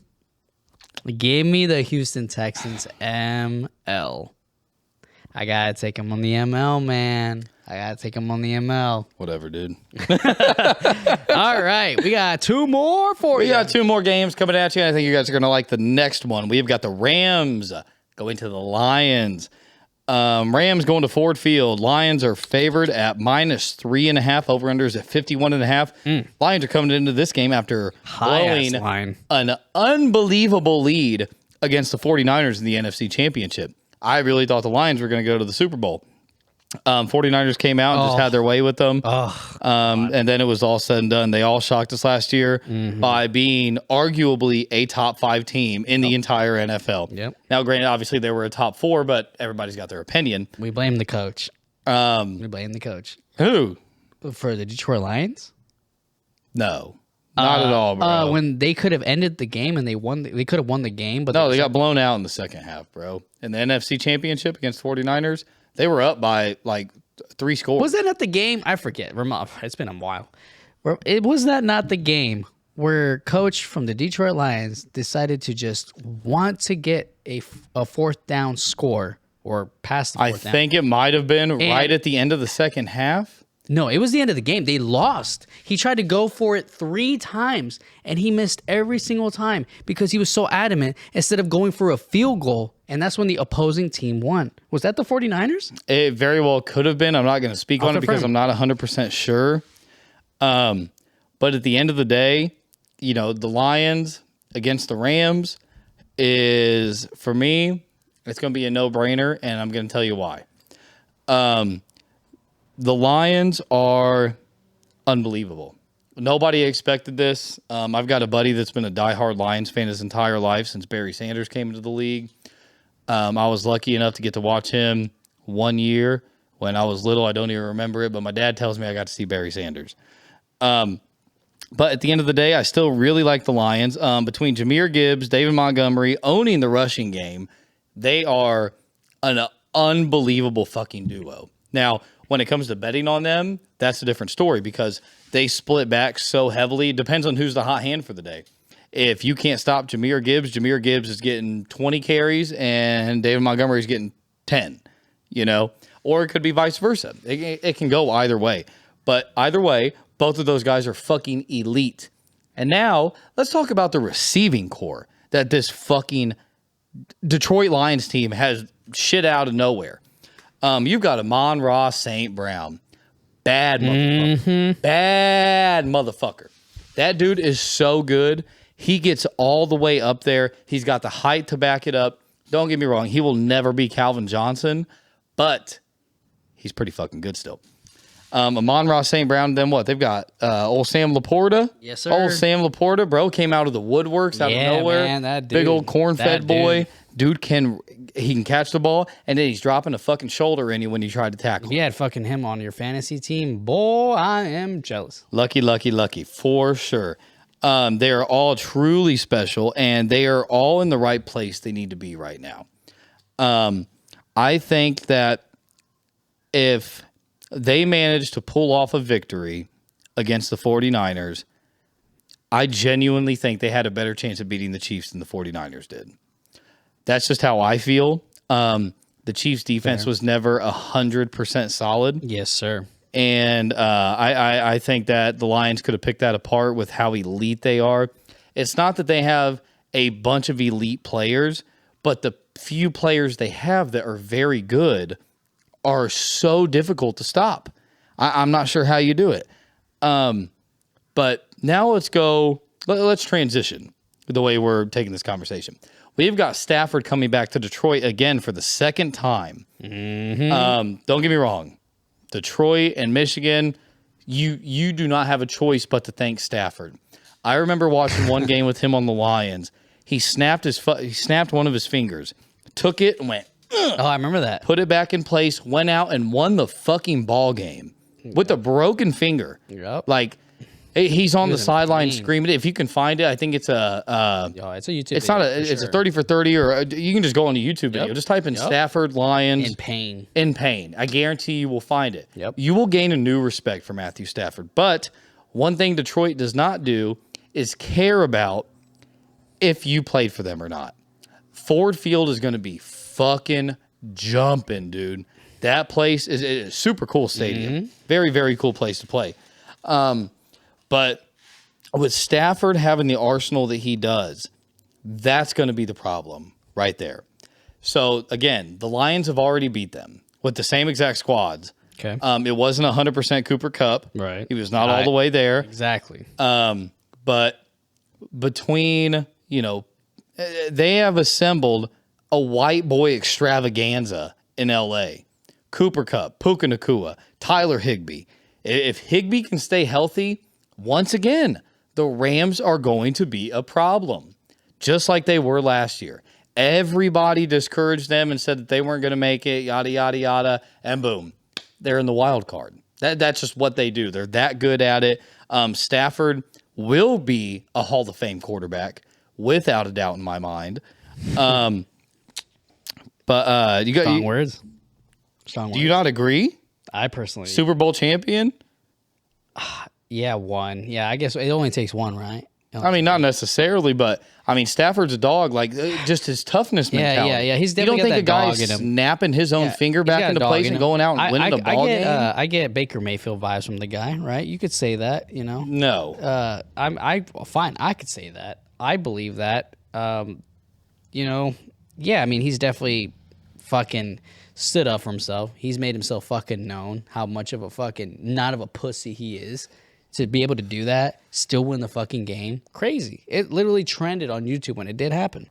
S2: Give me the Houston Texans ML. I got to take him on the ML, man. I got to take him on the ML.
S1: Whatever, dude.
S2: All right. We got 2 more for you.
S1: We got 2 more games coming at you. I think you guys are going to like the next one. We've got the Rams going to the Lions. Rams going to Ford Field. Lions are favored at minus 3.5. Over-unders at 51.5. Lions are coming into this game after blowing an unbelievable lead against the 49ers in the NFC Championship. I really thought the Lions were going to go to the Super Bowl. 49ers came out and just had their way with them. And then it was all said and done. They all shocked us last year by being arguably a top 5 team in the entire NFL.
S2: Yep.
S1: Now, granted, obviously they were a top 4, but everybody's got their opinion.
S2: We blame the coach.
S1: Who?
S2: For the Detroit Lions?
S1: No. Not at all, bro.
S2: When they could have ended the game and they could have won the game. But
S1: no, they got blown out in the second half, bro. In the NFC Championship against 49ers, they were up by like 3 scores.
S2: Was that not the game? I forget. It's been a while. Was that not the game where coach from the Detroit Lions decided to just want to get a 4th down score or pass the 4th down?
S1: I think it might have been right at the end of the second half.
S2: No, it was the end of the game. They lost. He tried to go for it 3 times, and he missed every single time because he was so adamant instead of going for a field goal, and that's when the opposing team won. Was that the 49ers?
S1: It very well could have been. I'm not going to speak on it because I'm not 100% sure. But at the end of the day, the Lions against the Rams is, for me, it's going to be a no-brainer, and I'm going to tell you why. The Lions are unbelievable. Nobody expected this. I've got a buddy that's been a diehard Lions fan his entire life since Barry Sanders came into the league. I was lucky enough to get to watch him 1 year when I was little. I don't even remember it, but my dad tells me I got to see Barry Sanders. But at the end of the day, I still really like the Lions. Between Jahmyr Gibbs, David Montgomery owning the rushing game, they are an unbelievable fucking duo. Now, when it comes to betting on them, that's a different story because they split back so heavily. It depends on who's the hot hand for the day. If you can't stop Jahmyr Gibbs is getting 20 carries and David Montgomery is getting 10, or it could be vice versa. It can go either way. But either way, both of those guys are fucking elite. And now let's talk about the receiving core that this fucking Detroit Lions team has shit out of nowhere. You've got Amon-Ra St. Brown. Bad motherfucker. Bad motherfucker. That dude is so good. He gets all the way up there. He's got the height to back it up. Don't get me wrong. He will never be Calvin Johnson, but he's pretty fucking good still. Amon-Ra St. Brown, then what? They've got old Sam Laporta.
S2: Yes, sir.
S1: Old Sam Laporta, bro, came out of the woodworks out of nowhere.
S2: Man, that dude.
S1: Big old corn-fed boy. Dude can catch the ball, and then he's dropping a fucking shoulder in you when you try to tackle.
S2: If you had fucking him on your fantasy team, boy, I am jealous.
S1: Lucky, for sure. They are all truly special, and they are all in the right place they need to be right now. I think that if they manage to pull off a victory against the 49ers, I genuinely think they had a better chance of beating the Chiefs than the 49ers did. That's just how I feel. The Chiefs' defense was never 100% solid.
S2: Yes, sir.
S1: And I think that the Lions could have picked that apart with how elite they are. It's not that they have a bunch of elite players, but the few players they have that are very good are so difficult to stop. I'm not sure how you do it. But now let's transition the way we're taking this conversation. We've got Stafford coming back to Detroit again for the second time. Don't get me wrong. Detroit and Michigan, you do not have a choice but to thank Stafford. I remember watching one game with him on the Lions. He snapped one of his fingers, took it and went, ugh,
S2: Oh, I remember that.
S1: put it back in place, went out and won the fucking ball game with a broken finger.
S2: Yep.
S1: Like, he's on the
S2: was in
S1: sideline
S2: pain.
S1: screaming it. If you can find it, I think it's a
S2: It's a YouTube.
S1: it's not
S2: video,
S1: a
S2: for
S1: it's a
S2: sure.
S1: 30 for 30, or you can just go on a YouTube video. Just type in Stafford Lions
S2: In pain.
S1: in pain. I guarantee you will find it.
S2: Yep.
S1: You will gain a new respect for Matthew Stafford. But one thing Detroit does not do is care about if you played for them or not. Ford Field is going to be fucking jumping, dude. That place is a super cool stadium. Very, very cool place to play. But with Stafford having the arsenal that he does, that's going to be the problem right there. So, again, the Lions have already beat them with the same exact squads.
S2: Okay.
S1: It wasn't 100% Cooper Kupp.
S2: Right.
S1: He was not all the way there.
S2: Exactly.
S1: But between, they have assembled a white boy extravaganza in L.A. Cooper Kupp, Puka Nacua, Tyler Higbee. If Higbee can stay healthy, once again, the Rams are going to be a problem, just like they were last year. Everybody discouraged them and said that they weren't going to make it, yada, yada, yada, and boom, they're in the wild card. That's just what they do. They're that good at it. Stafford will be a Hall of Fame quarterback, without a doubt in my mind. But you got
S2: Strong words. Strong
S1: do
S2: words.
S1: you not agree?
S2: I personally.
S1: Super Bowl champion?
S2: Yeah, one. Yeah, I guess it only takes one, right?
S1: I mean, not necessarily, but I mean, Stafford's a dog. Like, just his toughness mentality.
S2: yeah. He's
S1: You don't
S2: definitely
S1: think a
S2: got that
S1: guy's
S2: dog in him.
S1: snapping his own finger
S2: He's
S1: back
S2: got a
S1: into
S2: dog
S1: place
S2: in
S1: and
S2: him.
S1: going out and winning a ball game?
S2: I get Baker Mayfield vibes from the guy, right? You could say that,
S1: No.
S2: Fine. I could say that. I believe that. Yeah. I mean, he's definitely fucking stood up for himself. He's made himself fucking known how much of a fucking not of a pussy he is to be able to do that, still win the fucking game. Crazy. It literally trended on YouTube when it did happen.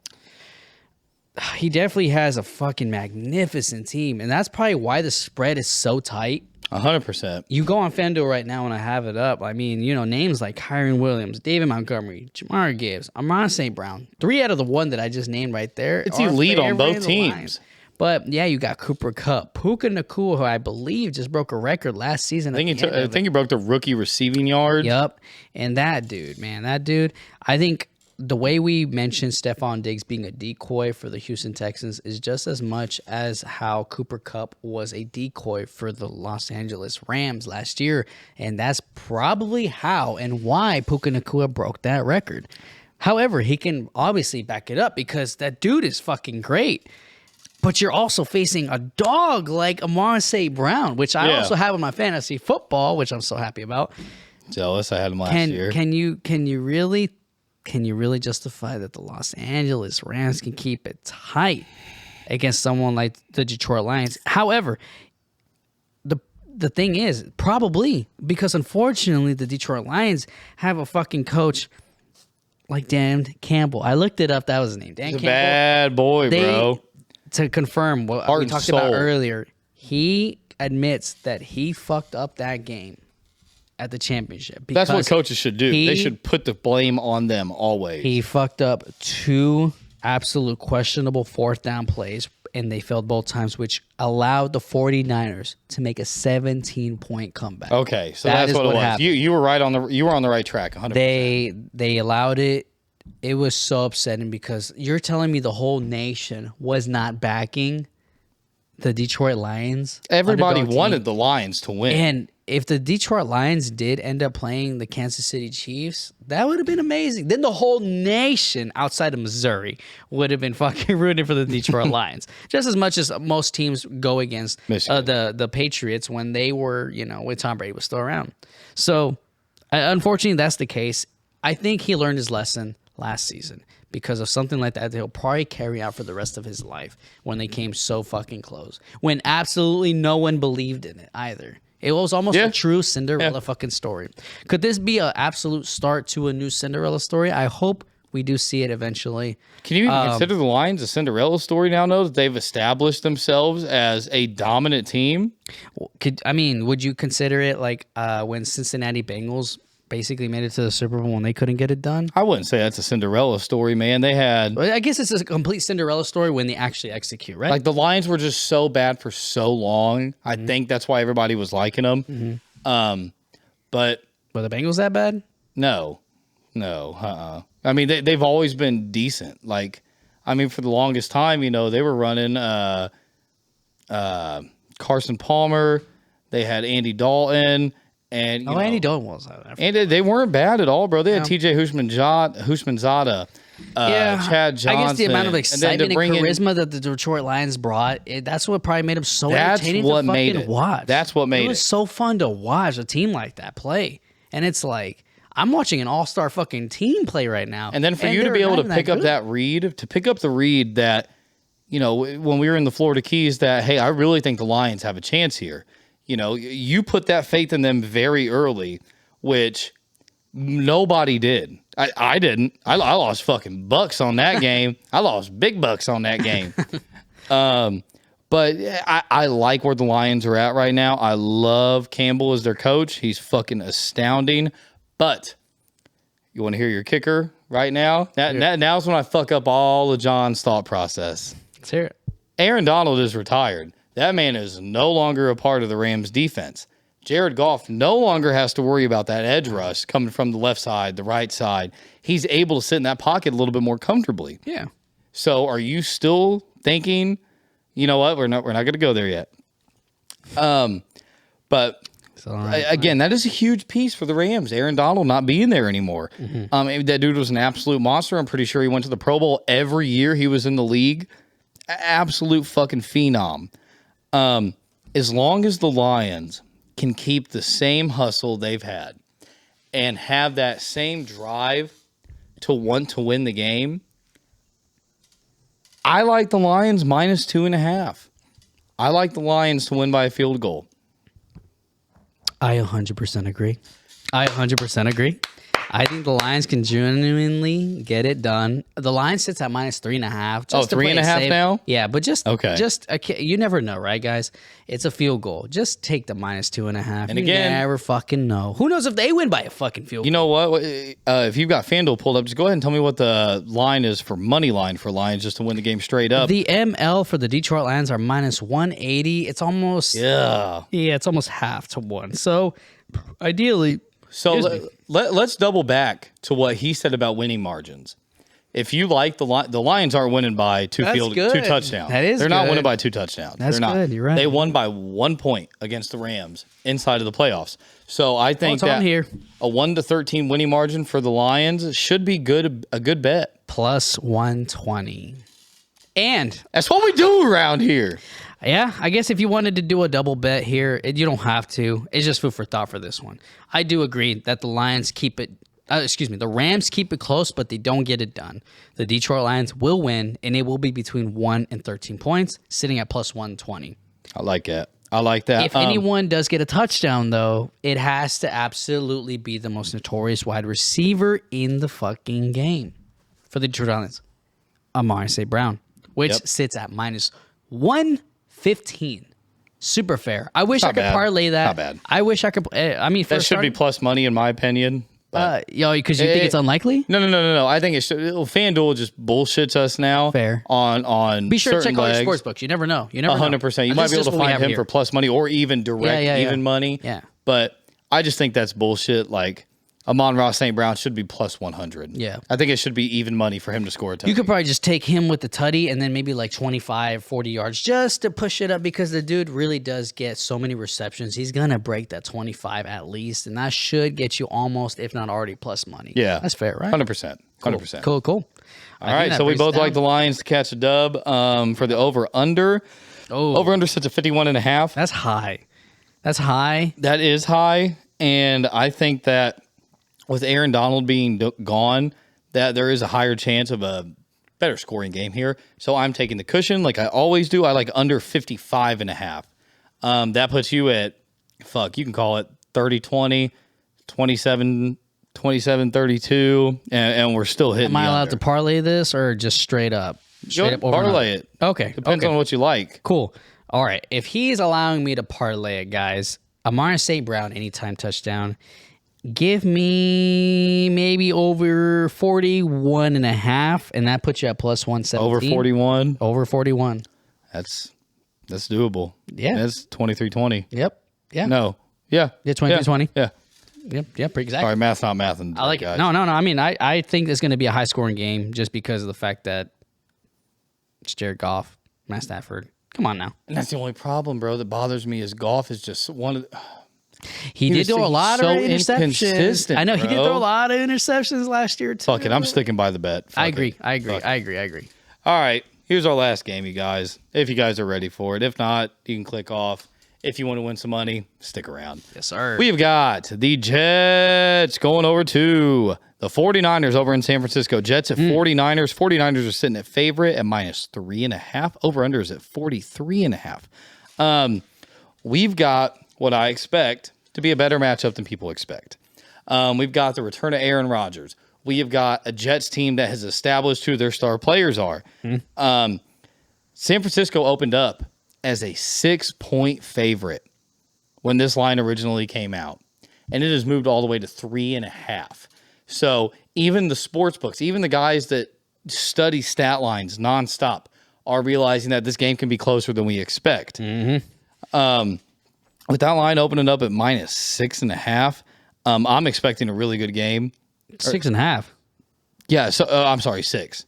S2: He definitely has a fucking magnificent team, and that's probably why the spread is so tight.
S1: 100%.
S2: You go on FanDuel right now and I have it up. I mean, names like Kyron Williams, David Montgomery, Jamar Gibbs, Amon St. Brown. 3 out of the 1 that I just named right there.
S1: It's
S2: are
S1: elite on both
S2: favoring the
S1: teams.
S2: Lions. But yeah, you got Cooper Kupp, Puka Nacua, who I believe just broke a record last season.
S1: I think he broke the rookie receiving yard.
S2: Yep. And that dude, I think the way we mentioned Stephon Diggs being a decoy for the Houston Texans is just as much as how Cooper Kupp was a decoy for the Los Angeles Rams last year. And that's probably how and why Puka Nacua broke that record. However, he can obviously back it up because that dude is fucking great. But you're also facing a dog like Amon St. Brown, which I also have in my fantasy football, which I'm so happy about.
S1: Jealous. I had him last year.
S2: Can you really justify that the Los Angeles Rams can keep it tight against someone like the Detroit Lions? However, the thing is, probably because unfortunately the Detroit Lions have a fucking coach like Dan Campbell. I looked it up. That was his name. Dan
S1: He's a
S2: Campbell.
S1: bad boy, bro.
S2: To confirm what
S1: Heart
S2: we
S1: and
S2: talked about
S1: soul.
S2: earlier, he admits that he fucked up that game at the championship.
S1: That's what
S2: because
S1: coaches should do. They should put the blame on them always.
S2: He fucked up 2 absolute questionable 4th down plays, and they failed both times, which allowed the 49ers to make a 17-point comeback.
S1: Okay, so
S2: That
S1: that's
S2: is
S1: what it
S2: what
S1: was.
S2: happened.
S1: You were right on the right track. 100%.
S2: They allowed it. It was so upsetting because you're telling me the whole nation was not backing the Detroit Lions.
S1: Everybody
S2: underdog
S1: wanted
S2: team.
S1: the Lions to win.
S2: And if the Detroit Lions did end up playing the Kansas City Chiefs, that would have been amazing. Then the whole nation outside of Missouri would have been fucking rooting for the Detroit Lions. Just as much as most teams go against the Patriots when they were, when Tom Brady was still around. So, unfortunately, that's the case. I think he learned his lesson last season because of something like that he'll probably carry out for the rest of his life when they came so fucking close. When absolutely no one believed in it either. It was almost a true Cinderella fucking story. Could this be an absolute start to a new Cinderella story? I hope we do see it eventually.
S1: Can you even consider the Lions a Cinderella story now, though, that they've established themselves as a dominant team?
S2: Would you consider it like when Cincinnati Bengals basically made it to the Super Bowl and they couldn't get it done?
S1: I wouldn't say that's a Cinderella story, man. They had...
S2: I guess it's a complete Cinderella story when they actually execute, right?
S1: Like, the Lions were just so bad for so long. I think that's why everybody was liking them. But...
S2: Were the Bengals that bad?
S1: No. I mean, they've always been decent. Like, I mean, for the longest time, they were running Carson Palmer. They had Andy Dalton. And
S2: Andy Dalton was.
S1: And they weren't bad at all, bro. They had TJ Houshmandzadeh, Chad Johnson.
S2: I guess the amount of excitement and charisma that the Detroit Lions brought, that's what probably made them so entertaining to fucking watch.
S1: That's what made it.
S2: It was so fun to watch a team like that play. And it's like, I'm watching an all-star fucking team play right now.
S1: And then for you to be able to pick up that read, that, when we were in the Florida Keys, that, hey, I really think the Lions have a chance here. You put that faith in them very early, which nobody did. I didn't. I lost fucking bucks on that game. I lost big bucks on that game. But I like where the Lions are at right now. I love Campbell as their coach. He's fucking astounding. But you want to hear your kicker right now? Now's when I fuck up all of John's thought process.
S2: Let's hear it.
S1: Aaron Donald is retired. That man is no longer a part of the Rams defense. Jared Goff no longer has to worry about that edge rush coming from the left side, the right side. He's able to sit in that pocket a little bit more comfortably.
S2: Yeah.
S1: So are you still thinking, you know what, we're not going to go there yet? But again, that is a huge piece for the Rams. Aaron Donald not being there anymore. That dude was an absolute monster. I'm pretty sure he went to the Pro Bowl every year he was in the league. Absolute fucking phenom. As long as the Lions can keep the same hustle they've had and have that same drive to want to win the game, I like the Lions minus 2.5. I like the Lions to win by a field goal.
S2: I 100% agree. I think the Lions can genuinely get it done. The line sits at minus 3.5.
S1: Oh, 3.5 now?
S2: Yeah, but you never know, right, guys? It's a field goal. Just take the minus 2.5.
S1: And again,
S2: you never fucking know. Who knows if they win by a fucking field goal?
S1: You know what? If you've got FanDuel pulled up, just go ahead and tell me what the line is for money line for Lions just to win the game straight up.
S2: The ML for the Detroit Lions are minus 180. It's almost it's almost half to one. So ideally.
S1: So let's double back to what he said about winning margins. If you like the Lions aren't winning by two touchdowns. They're not winning by 2 touchdowns.
S2: That's
S1: They're not.
S2: Good. You're right.
S1: They won by 1 point against the Rams inside of the playoffs. So I think that a 1-13 winning margin for the Lions should be a good bet.
S2: Plus 120. And
S1: that's what we do around here.
S2: Yeah, I guess if you wanted to do a double bet here, you don't have to. It's just food for thought for this one. I do agree that the Lions keep it. The Rams keep it close, but they don't get it done. The Detroit Lions will win, and it will be between 1 and 13 points, sitting at plus 120.
S1: I like it. I like that.
S2: If anyone does get a touchdown, though, it has to absolutely be the most notorious wide receiver in the fucking game for the Detroit Lions, Amari St. Brown, which sits at minus 115. Super fair. I wish I could parlay that.
S1: Not bad.
S2: I wish I could.
S1: That should be plus money in my opinion.
S2: Because you think it's unlikely?
S1: No. I think it should. FanDuel just bullshits us now.
S2: Fair.
S1: On
S2: be sure to check
S1: legs.
S2: all your sports books. You never know.
S1: 100%. You might be able to find him for plus money or even direct even money.
S2: Yeah.
S1: But I just think that's bullshit. Like, Amon-Ra St. Brown should be plus 100.
S2: Yeah.
S1: I think it should be even money for him to score a touchdown.
S2: You could probably just take him with the tutty and then maybe like 25, 40 yards just to push it up because the dude really does get so many receptions. He's going to break that 25 at least, and that should get you almost, if not already, plus money.
S1: Yeah.
S2: That's fair, right?
S1: 100%. 100%.
S2: Cool.
S1: All right, so we both like the Lions to catch a dub for the over-under.
S2: Oh.
S1: Over-under sits at 51.5.
S2: That's high. That's high.
S1: That is high, and I think that with Aaron Donald being gone, that there is a higher chance of a better scoring game here. So I'm taking the cushion like I always do. I like under 55.5. That puts you at, you can call it 30-20, 27-32, and we're still hitting.
S2: Am I allowed to parlay this or just straight up?
S1: Parlay it.
S2: Okay.
S1: Depends on what you like.
S2: Cool. All right. If he's allowing me to parlay it, guys, Amon-Ra St. Brown anytime touchdown. Give me maybe over 41.5, and that puts you at plus 117.
S1: Over 41?
S2: Over 41.
S1: That's doable.
S2: Yeah.
S1: That's 23-20.
S2: Yep. Yeah.
S1: No. Yeah.
S2: Yeah, 23-20.
S1: Yeah.
S2: Yep. Exactly.
S1: Sorry, math's not mathing.
S2: I like
S1: guys.
S2: it. No. I mean, I think it's going to be a high-scoring game just because of the fact that it's Jared Goff, Matt Stafford. Come on now.
S1: And that's the only problem, bro, that bothers me is Goff is just one of the...
S2: He did throw a lot of interceptions.
S1: Inconsistent,
S2: I know he did
S1: bro.
S2: throw a lot of interceptions last year too.
S1: Fuck it, I'm sticking by the bet. Fuck
S2: I agree.
S1: it.
S2: I agree.
S1: All right, here's our last game, you guys. If you guys are ready for it. If not, you can click off. If you want to win some money, stick around.
S2: Yes, sir.
S1: We've got the Jets going over to the 49ers over in San Francisco. Jets at 49ers. 49ers are sitting at favorite at minus 3.5. Over-under is at 43.5. We've got what I expect to be a better matchup than people expect. We've got the return of Aaron Rodgers. We have got a Jets team that has established who their star players are. San Francisco opened up as a 6-point favorite when this line originally came out, and it has moved all the way to 3.5. So even the sports books, even the guys that study stat lines nonstop, are realizing that this game can be closer than we expect. With that line opening up at minus 6.5, I'm expecting a really good game.
S2: 6.5.
S1: Yeah, so I'm sorry, 6.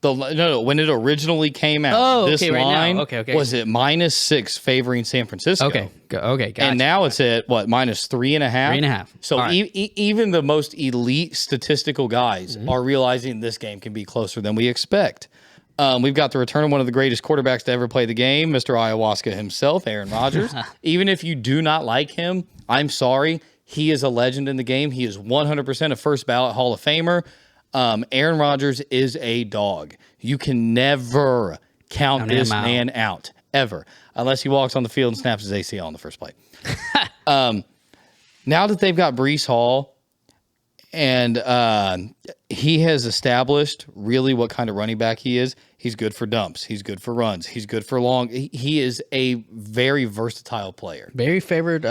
S1: No, when it originally came out, this line was at minus 6 favoring San Francisco.
S2: Okay, gotcha.
S1: And now it's at, what, minus 3.5?
S2: 3.5.
S1: So
S2: right.
S1: Even the most elite statistical guys are realizing this game can be closer than we expect. We've got the return of one of the greatest quarterbacks to ever play the game, Mr. Ayahuasca himself, Aaron Rodgers. Even if you do not like him, I'm sorry. He is a legend in the game. He is 100% a first ballot Hall of Famer. Aaron Rodgers is a dog. You can never count this man out, ever, unless he walks on the field and snaps his ACL on the first play. Now that they've got Breece Hall, and he has established really what kind of running back he is. He's good for dumps. He's good for runs. He's good for long. He is a very versatile player.
S2: Very favored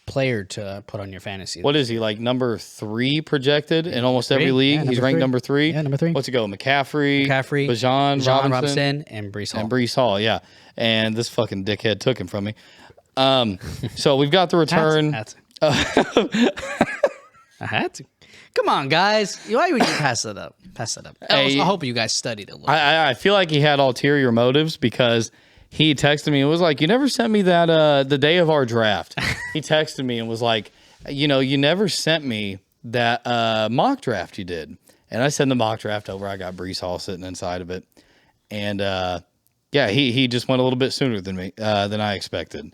S2: player to put on your fantasy.
S1: What is he, like number 3 projected in almost every league?
S2: Yeah,
S1: He's ranked number 3.
S2: Yeah, number 3.
S1: What's it go? McCaffrey,
S2: Bijan
S1: Robinson,
S2: and Breece Hall.
S1: And Breece Hall, yeah. And this fucking dickhead took him from me. So we've got the return.
S2: I had to. Come on, guys. Why would you pass it up?
S1: Hey,
S2: I hope you guys studied it a little.
S1: I feel like he had ulterior motives because he texted me and was like, you never sent me that the day of our draft. He texted me and was like, you never sent me that mock draft you did. And I sent the mock draft over. I got Breece Hall sitting inside of it. And yeah, he just went a little bit sooner than me than I expected.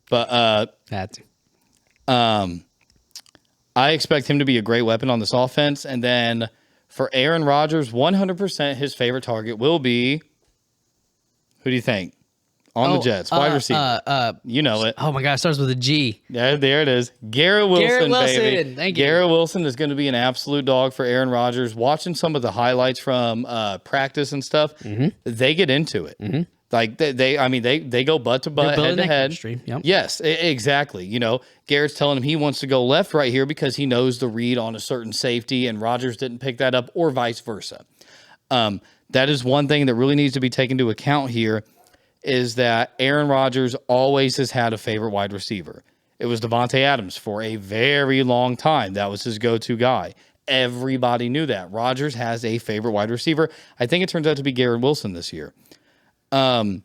S1: But
S2: had to.
S1: I expect him to be a great weapon on this offense. And then for Aaron Rodgers, 100% his favorite target will be, who do you think? On the Jets, wide receiver. You know it.
S2: Oh my God, it starts with a G.
S1: Yeah, there it is. Garrett Wilson, baby.
S2: Thank you.
S1: Garrett Wilson is going to be an absolute dog for Aaron Rodgers. Watching some of the highlights from practice and stuff, they get into it. Like they go butt to butt, head to head.
S2: Yep.
S1: Yes, exactly. Garrett's telling him he wants to go left right here because he knows the read on a certain safety, and Rodgers didn't pick that up, or vice versa. That is one thing that really needs to be taken into account here, is that Aaron Rodgers always has had a favorite wide receiver. It was Devontae Adams for a very long time. That was his go-to guy. Everybody knew that. Rodgers has a favorite wide receiver. I think it turns out to be Garrett Wilson this year. The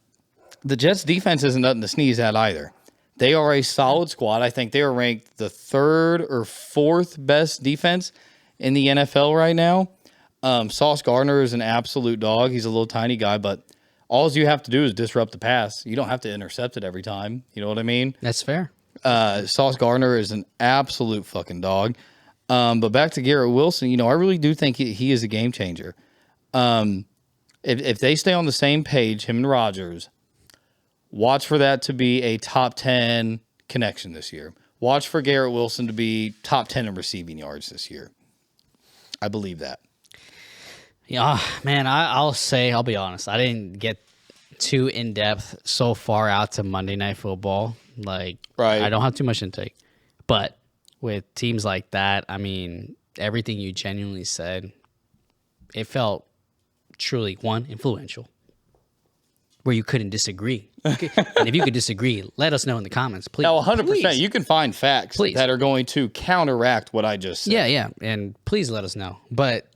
S1: Jets defense isn't nothing to sneeze at either. They are a solid squad. I think they are ranked the 3rd or 4th best defense in the NFL right now. Sauce Gardner is an absolute dog. He's a little tiny guy, but all you have to do is disrupt the pass. You don't have to intercept it every time. You know what I mean?
S2: That's fair.
S1: Sauce Gardner is an absolute fucking dog. But back to Garrett Wilson, I really do think he is a game changer. If they stay on the same page, him and Rodgers, watch for that to be a top 10 connection this year. Watch for Garrett Wilson to be top 10 in receiving yards this year. I believe that.
S2: Yeah, man, I'll be honest. I didn't get too in-depth so far out to Monday Night Football. Like,
S1: right.
S2: I don't have too much intake. But with teams like that, I mean, everything you genuinely said, it felt truly, influential, where you couldn't disagree. And if you could disagree, let us know in the comments, please.
S1: No, 100%.
S2: Please.
S1: You can find facts that are going to counteract what I just said.
S2: Yeah. And please let us know. But,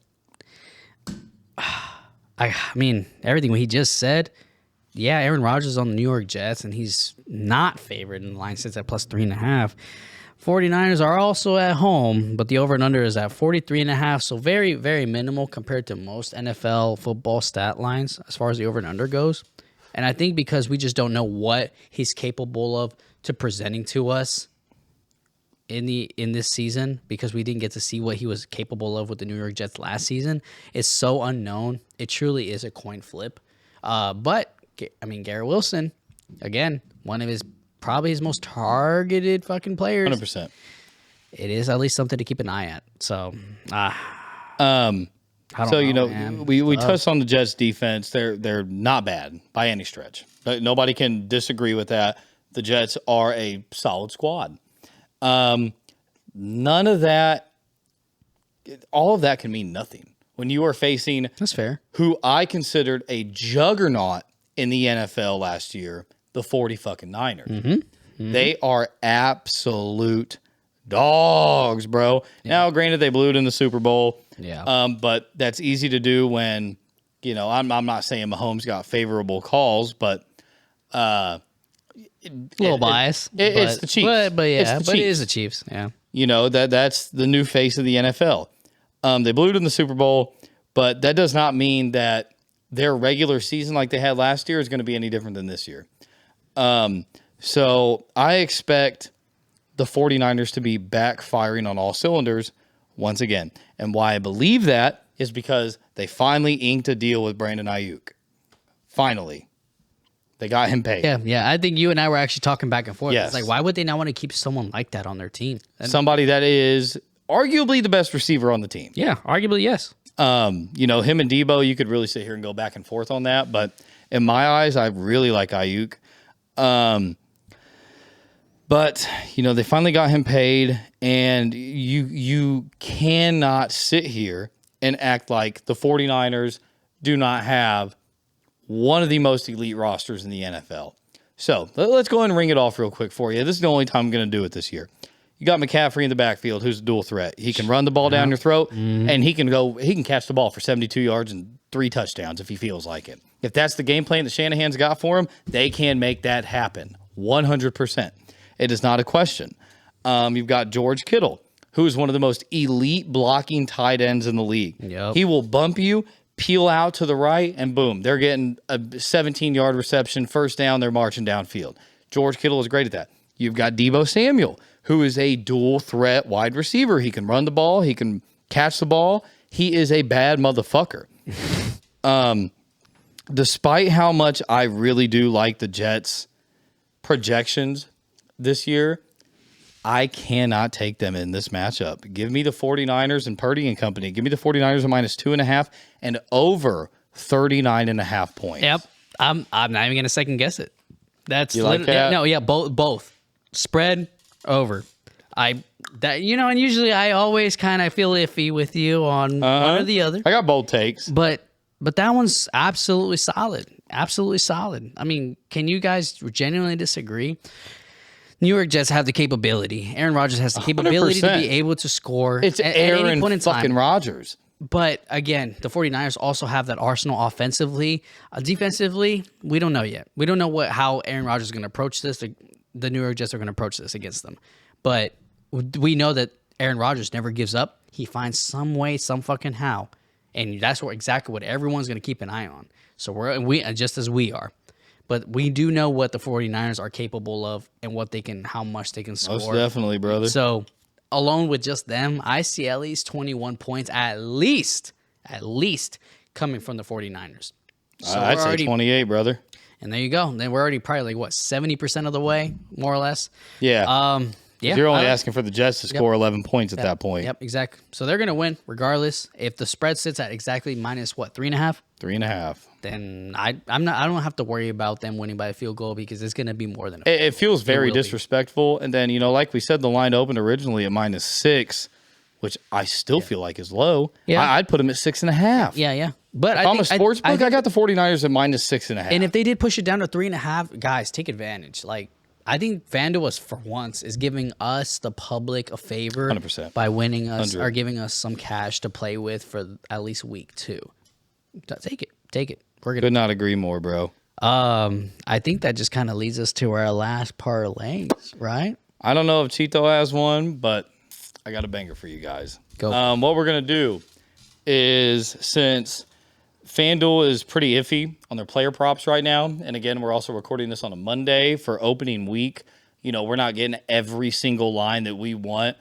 S2: I mean, everything he just said, yeah, Aaron Rodgers is on the New York Jets, and he's not favored, and the line sits at plus 3.5. 49ers are also at home, but the over and under is at 43.5, so very, very minimal compared to most NFL football stat lines as far as the over and under goes. And I think because we just don't know what he's capable of to presenting to us in this season, because we didn't get to see what he was capable of with the New York Jets last season, it's so unknown. It truly is a coin flip. But I mean, Garrett Wilson, again, one of probably his most targeted fucking players.
S1: 100%.
S2: It is at least something to keep an eye at. So, I don't know, man.
S1: we touched on the Jets defense. They're not bad by any stretch. Nobody can disagree with that. The Jets are a solid squad. None of that, all of that can mean nothing when you are facing
S2: That's fair.
S1: who I considered a juggernaut in the NFL last year, the 40 fucking Niners. They are absolute dogs, bro. Yeah. Now, granted, they blew it in the Super Bowl.
S2: Yeah.
S1: But that's easy to do when, I'm not saying Mahomes got favorable calls, but
S2: a little bias.
S1: It's the Chiefs.
S2: But yeah,
S1: it
S2: is the Chiefs. Yeah.
S1: That's the new face of the NFL. They blew it in the Super Bowl, but that does not mean that their regular season like they had last year is going to be any different than this year. So I expect the 49ers to be back firing on all cylinders once again. And why I believe that is because they finally inked a deal with Brandon Ayuk. Finally. They got him paid.
S2: Yeah. I think you and I were actually talking back and forth.
S1: Yes.
S2: It's like, why would they not want to keep someone like that on their team?
S1: Somebody that is arguably the best receiver on the team.
S2: Yeah, arguably, yes.
S1: Him and Debo, you could really sit here and go back and forth on that. But in my eyes, I really like Ayuk. But they finally got him paid, and you cannot sit here and act like the 49ers do not have one of the most elite rosters in the NFL. So let's go ahead and ring it off real quick for you. This is the only time I'm going to do it this year. You got McCaffrey in the backfield, who's a dual threat. He can run the ball down your throat, and he can catch the ball for 72 yards and 3 touchdowns if he feels like it. If that's the game plan that Shanahan's got for him, they can make that happen 100%. It is not a question. You've got George Kittle, who is one of the most elite blocking tight ends in the league.
S2: Yep.
S1: He will bump you, peel out to the right, and boom, they're getting a 17-yard reception, first down, they're marching downfield. George Kittle is great at that. You've got Debo Samuel, who is a dual threat wide receiver. He can run the ball, he can catch the ball. He is a bad motherfucker. Despite how much I really do like the Jets' projections this year, I cannot take them in this matchup. Give me the 49ers and Purdy and company. Give me the 49ers at -2.5 and over 39.5 points.
S2: Yep. I'm not even going to second guess it. That's
S1: you like that?
S2: No, yeah, both. Spread over. And usually I always kind of feel iffy with you on one or the other.
S1: I got bold takes.
S2: But that one's absolutely solid. Absolutely solid. I mean, can you guys genuinely disagree New York Jets have the capability. Aaron Rodgers has the capability to
S1: 100%.
S2: be able to score
S1: It's
S2: at any
S1: Aaron
S2: point in time.
S1: fucking Rodgers.
S2: But again, the 49ers also have that arsenal offensively. Defensively, we don't know yet. We don't know how Aaron Rodgers is going to approach this. The New York Jets are going to approach this against them. But we know that Aaron Rodgers never gives up. He finds some way, some fucking how. And that's exactly what everyone's going to keep an eye on. So we just as we are. But we do know what the 49ers are capable of and how much they can score.
S1: Most definitely, brother.
S2: So alone with just them, I see at least 21 points, at least coming from the 49ers. So
S1: I'd say 28, brother.
S2: And there you go. Then we're already probably 70% of the way, more or less.
S1: Yeah.
S2: Yeah.
S1: You're only asking for the Jets to score 11 points at that point.
S2: Yep, exactly. So they're going to win regardless. If the spread sits at exactly minus 3.5?
S1: 3.5.
S2: Then I don't have to worry about them winning by a field goal because it's going to be more than
S1: It feels very disrespectful. And then, like we said, the line opened originally at -6, which I still feel like is low.
S2: Yeah.
S1: I'd put them at 6.5.
S2: Yeah. But
S1: If I'm a sports book, I got the 49ers at -6.5.
S2: And if they did push it down to 3.5, guys, take advantage. I think FanDuel for once is giving us, the public, a favor
S1: 100%.
S2: by winning us
S1: 100.
S2: or giving us some cash to play with for at least week 2. Take it. We're gonna.
S1: Could not agree more, bro.
S2: I think that just kind of leads us to our last parlays, right?
S1: I don't know if Cheeto has one, but I got a banger for you guys.
S2: Go.
S1: What we're going to do is, since FanDuel is pretty iffy on their player props right now, and again, we're also recording this on a Monday for opening week. We're not getting every single line that we want.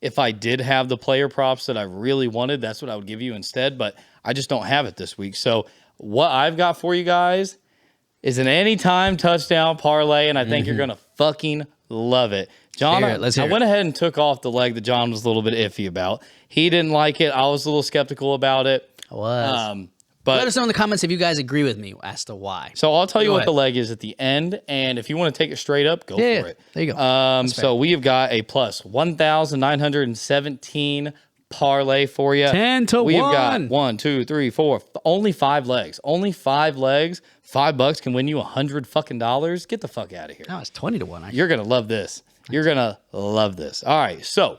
S1: If I did have the player props that I really wanted, that's what I would give you instead, but I just don't have it this week. So what I've got for you guys is an anytime touchdown parlay, and I think you're going to fucking love it. John,
S2: Let's hear
S1: I
S2: it.
S1: went ahead and took off the leg that John was a little bit iffy about. He didn't like it. I was a little skeptical about it.
S2: I was.
S1: But
S2: Let us know in the comments if you guys agree with me as to why.
S1: So I'll tell you
S2: Go
S1: what
S2: ahead.
S1: the leg is at the end, and if you want to take it straight up, go for it.
S2: There you go.
S1: So we have got a plus 1,917 parlay for you.
S2: 10 to
S1: We've
S2: 1.
S1: got 1, 2, 3, 4, only 5 legs. Only 5 legs. $5 can win you $100 fucking dollars. Get the fuck out of here.
S2: No, it's 20 to 1. Actually.
S1: You're gonna love this. You're gonna love this. All right, so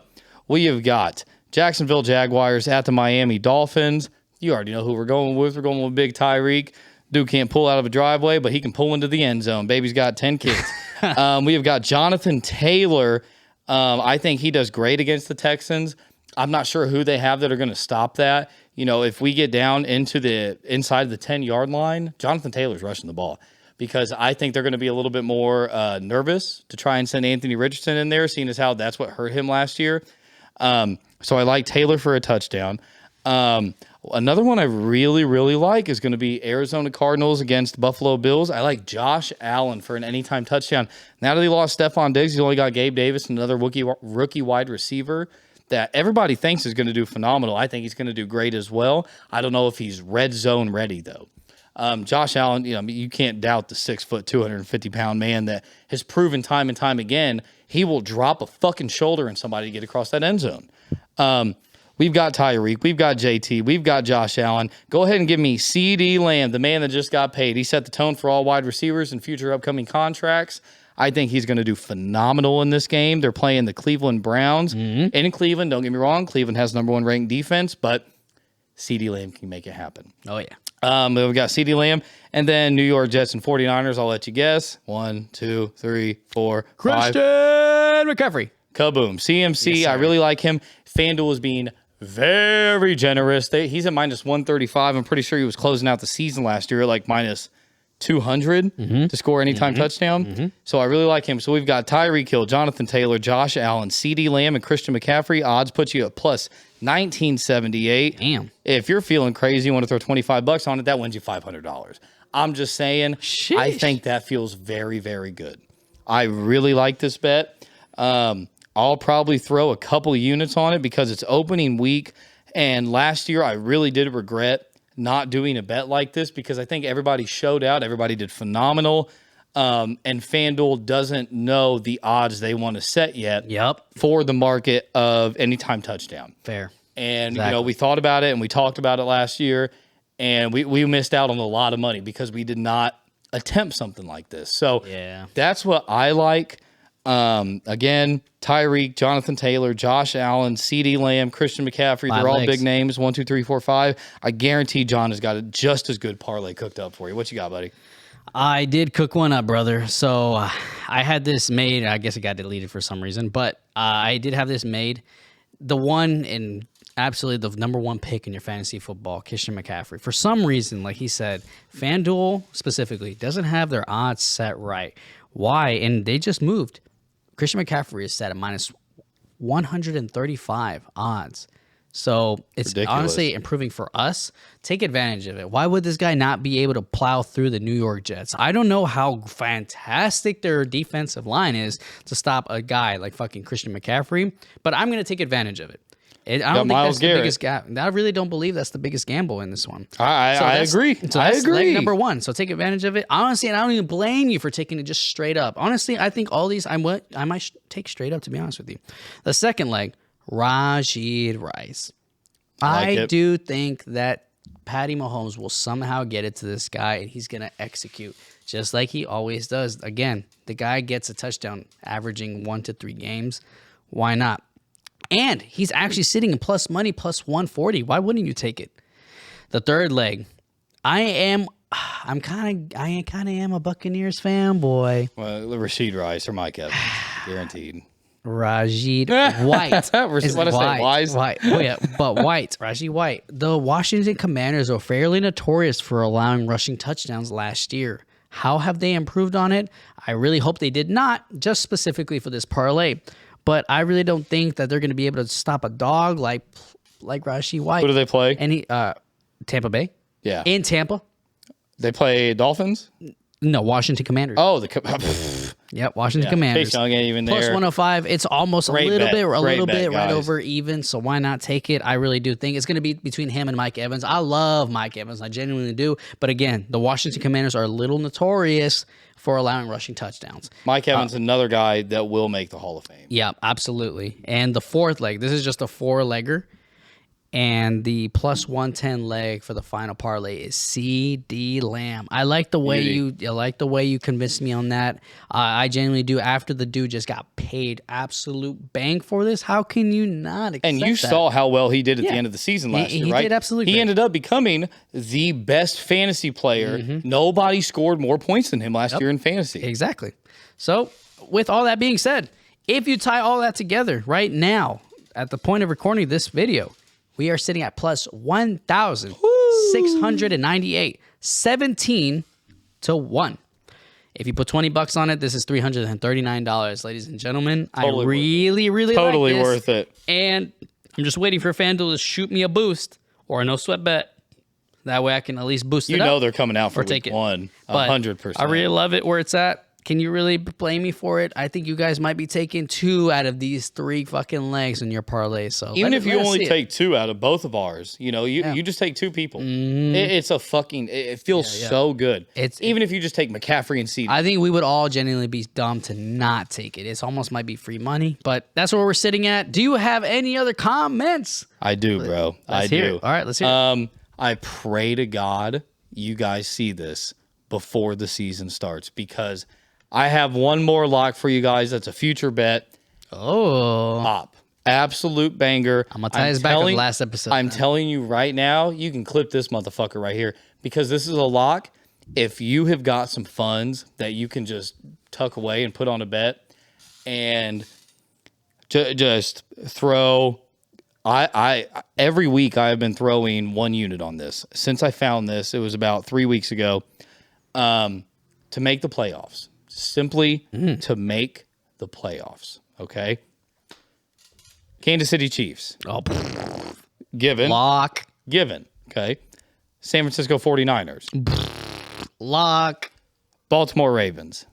S1: we have got Jacksonville Jaguars at the Miami Dolphins. You already know who we're going with. We're going with Big Tyreek. Dude can't pull out of a driveway, but he can pull into the end zone. Baby's got 10 kids. We have got Jonathan Taylor. I think he does great against the Texans. I'm not sure who they have that are going to stop that. If we get down into the inside the 10-yard line, Jonathan Taylor's rushing the ball because I think they're going to be a little bit more nervous to try and send Anthony Richardson in there, seeing as how that's what hurt him last year. So I like Taylor for a touchdown. Another one I really, really like is going to be Arizona Cardinals against Buffalo Bills. I like Josh Allen for an anytime touchdown. Now that he lost Stephon Diggs, he's only got Gabe Davis, another rookie wide receiver that everybody thinks is going to do phenomenal. I think he's going to do great as well. I don't know if he's red zone ready, though. Josh Allen, you can't doubt the 6 foot, 250-pound man that has proven time and time again he will drop a fucking shoulder in somebody to get across that end zone. We've got Tyreek. We've got JT. We've got Josh Allen. Go ahead and give me CD Lamb, the man that just got paid. He set the tone for all wide receivers and future upcoming contracts. I think he's going to do phenomenal in this game. They're playing the Cleveland Browns. In Cleveland, don't get me wrong, Cleveland has number 1 ranked defense, but CD Lamb can make it happen.
S2: Oh, yeah.
S1: We've got CD Lamb, and then New York Jets and 49ers. I'll let you guess. 1, 2, 3, 4, 5.
S2: Christian McCaffrey.
S1: Kaboom. CMC,
S2: Yes,
S1: I
S2: sir.
S1: really like him. FanDuel is being very generous. He's at minus 135. I'm pretty sure he was closing out the season last year at like minus 200 to score anytime touchdown. So I really like him. So we've got Tyreek Hill, Jonathan Taylor, Josh Allen, CD Lamb, and Christian McCaffrey. Odds put you at plus 1978.
S2: Damn.
S1: If you're feeling crazy, you want to throw $25 on it, that wins you $500. I'm just saying, I
S2: Sheesh.
S1: think that feels very, very good. I really like this bet. I'll probably throw a couple units on it because it's opening week. And last year, I really did regret not doing a bet like this because I think everybody showed out. Everybody did phenomenal. And FanDuel doesn't know the odds they want to set yet
S2: Yep.
S1: for the market of anytime touchdown.
S2: Fair.
S1: And,
S2: Exactly.
S1: we thought about it and we talked about it last year. And we missed out on a lot of money because we did not attempt something like this. So
S2: Yeah.
S1: that's what I like. Again, Tyreek, Jonathan Taylor, Josh Allen, CeeDee Lamb, Christian McCaffrey. They're all big names. 1, 2, 3, 4, 5. I guarantee John has got a just as good parlay cooked up for you. What you got, buddy?
S2: I did cook one up, brother. So I had this made. I guess it got deleted for some reason, but I did have this made. The one and absolutely the number one pick in your fantasy football, Christian McCaffrey. For some reason, like he said, FanDuel specifically doesn't have their odds set right. Why? And they just moved. Christian McCaffrey is set at minus 135 odds. So it's
S1: ridiculous.
S2: Honestly improving for us. Take advantage of it. Why would this guy not be able to plow through the New York Jets? I don't know how fantastic their defensive line is to stop a guy like fucking Christian McCaffrey, but I'm going to take advantage of it. I don't think that's the biggest gap. I really don't believe that's the biggest gamble in this one.
S1: I agree.
S2: So that's leg number one. So take advantage of it. Honestly, and I don't even blame you for taking it just straight up. Honestly, I think all these I might take straight up, to be honest with you. The second leg, Rashid Rice. I do think that Patty Mahomes will somehow get it to this guy, and he's going to execute just like he always does. Again, the guy gets a touchdown averaging 1 to 3 games. Why not? And he's actually sitting in plus money, plus 140. Why wouldn't you take it? The third leg, I kind of am a Buccaneers fanboy.
S1: Well, Rashid Rice or Mike Evans, guaranteed.
S2: Rashid White.
S1: White.
S2: Oh, yeah, but White. Rashid White. The Washington Commanders are fairly notorious for allowing rushing touchdowns last year. How have they improved on it? I really hope they did not, just specifically for this parlay. But I really don't think that they're going to be able to stop a dog like Rashid White.
S1: Who do they play?
S2: And Tampa Bay.
S1: Yeah.
S2: In Tampa.
S1: They play Dolphins?
S2: No, Washington Commanders.
S1: Oh,
S2: Yep, Washington Commanders.
S1: Chase Young ain't even
S2: Plus
S1: there.
S2: 105. It's almost
S1: Great
S2: a little
S1: bet,
S2: bit right
S1: guys.
S2: over even. So why not take it? I really do think it's going to be between him and Mike Evans. I love Mike Evans. I genuinely do. But again, the Washington Commanders are a little notorious for allowing rushing touchdowns.
S1: Mike Evans, another guy that will make the Hall of Fame.
S2: Yeah, absolutely. And the fourth leg, this is just a 4-legger. And the plus 110 leg for the final parlay is CeeDee Lamb. I like the way you convinced me on that. I genuinely do. After the dude just got paid absolute bank for this, how can you not accept
S1: And you
S2: that?
S1: saw how well he did at the end of the season last year, right?
S2: He did absolutely
S1: He
S2: great.
S1: ended up becoming the best fantasy player. Nobody scored more points than him last year in fantasy.
S2: Exactly. So, with all that being said, if you tie all that together right now, at the point of recording this video, we are sitting at plus 1,698, 17 to 1. If you put $20 on it, this is $339, ladies and gentlemen.
S1: Totally
S2: I really like this.
S1: Worth it.
S2: And I'm just waiting for FanDuel to shoot me a boost or a no sweat bet. That way I can at least boost it up.
S1: You know they're coming out for
S2: take
S1: week
S2: it.
S1: 1,
S2: But
S1: 100%.
S2: I really love it where it's at. Can you really blame me for it? I think you guys might be taking 2 out of these 3 fucking legs in your parlay. So
S1: even if you only take 2 out of both of ours, you just take 2 people. It's a fucking. It feels so good. Even if you just take McCaffrey and CeeDee.
S2: I think we would all genuinely be dumb to not take it. It's almost might be free money, but that's where we're sitting at. Do you have any other comments?
S1: I do, bro.
S2: Let's hear it. All right, let's hear it.
S1: I pray to God you guys see this before the season starts, because I have one more lock for you guys. That's a future bet.
S2: Oh.
S1: Pop. Absolute banger.
S2: I'm going to tie this back to the last episode.
S1: I'm telling you right now, you can clip this motherfucker right here, because this is a lock. If you have got some funds that you can just tuck away and put on a bet and just throw... I every week I have been throwing 1 unit on this. Since I found this, it was about 3 weeks ago, to make the playoffs. Simply to make the playoffs, okay? Kansas City Chiefs.
S2: Oh,
S1: Given.
S2: lock.
S1: Given, okay? San Francisco 49ers.
S2: Lock.
S1: Baltimore Ravens.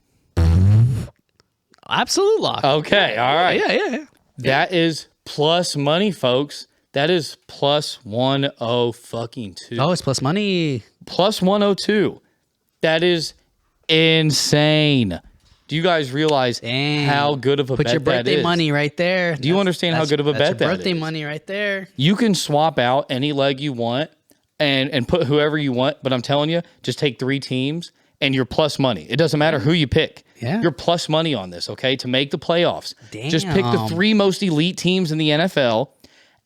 S2: Absolute lock.
S1: Okay, all right.
S2: Yeah.
S1: That is plus money, folks. That is plus 102.
S2: Oh, it's plus money.
S1: Plus 102. That is insane. Do you guys realize how good of a bet that is?
S2: Put your birthday money right there.
S1: Do you understand how good of a bet that is?
S2: Birthday money right there.
S1: You can swap out any leg you want and put whoever you want, but I'm telling you, just take 3 teams and you're plus money. It doesn't matter who you pick.
S2: Yeah.
S1: You're plus money on this, okay, to make the playoffs.
S2: Damn.
S1: Just pick the 3 most elite teams in the NFL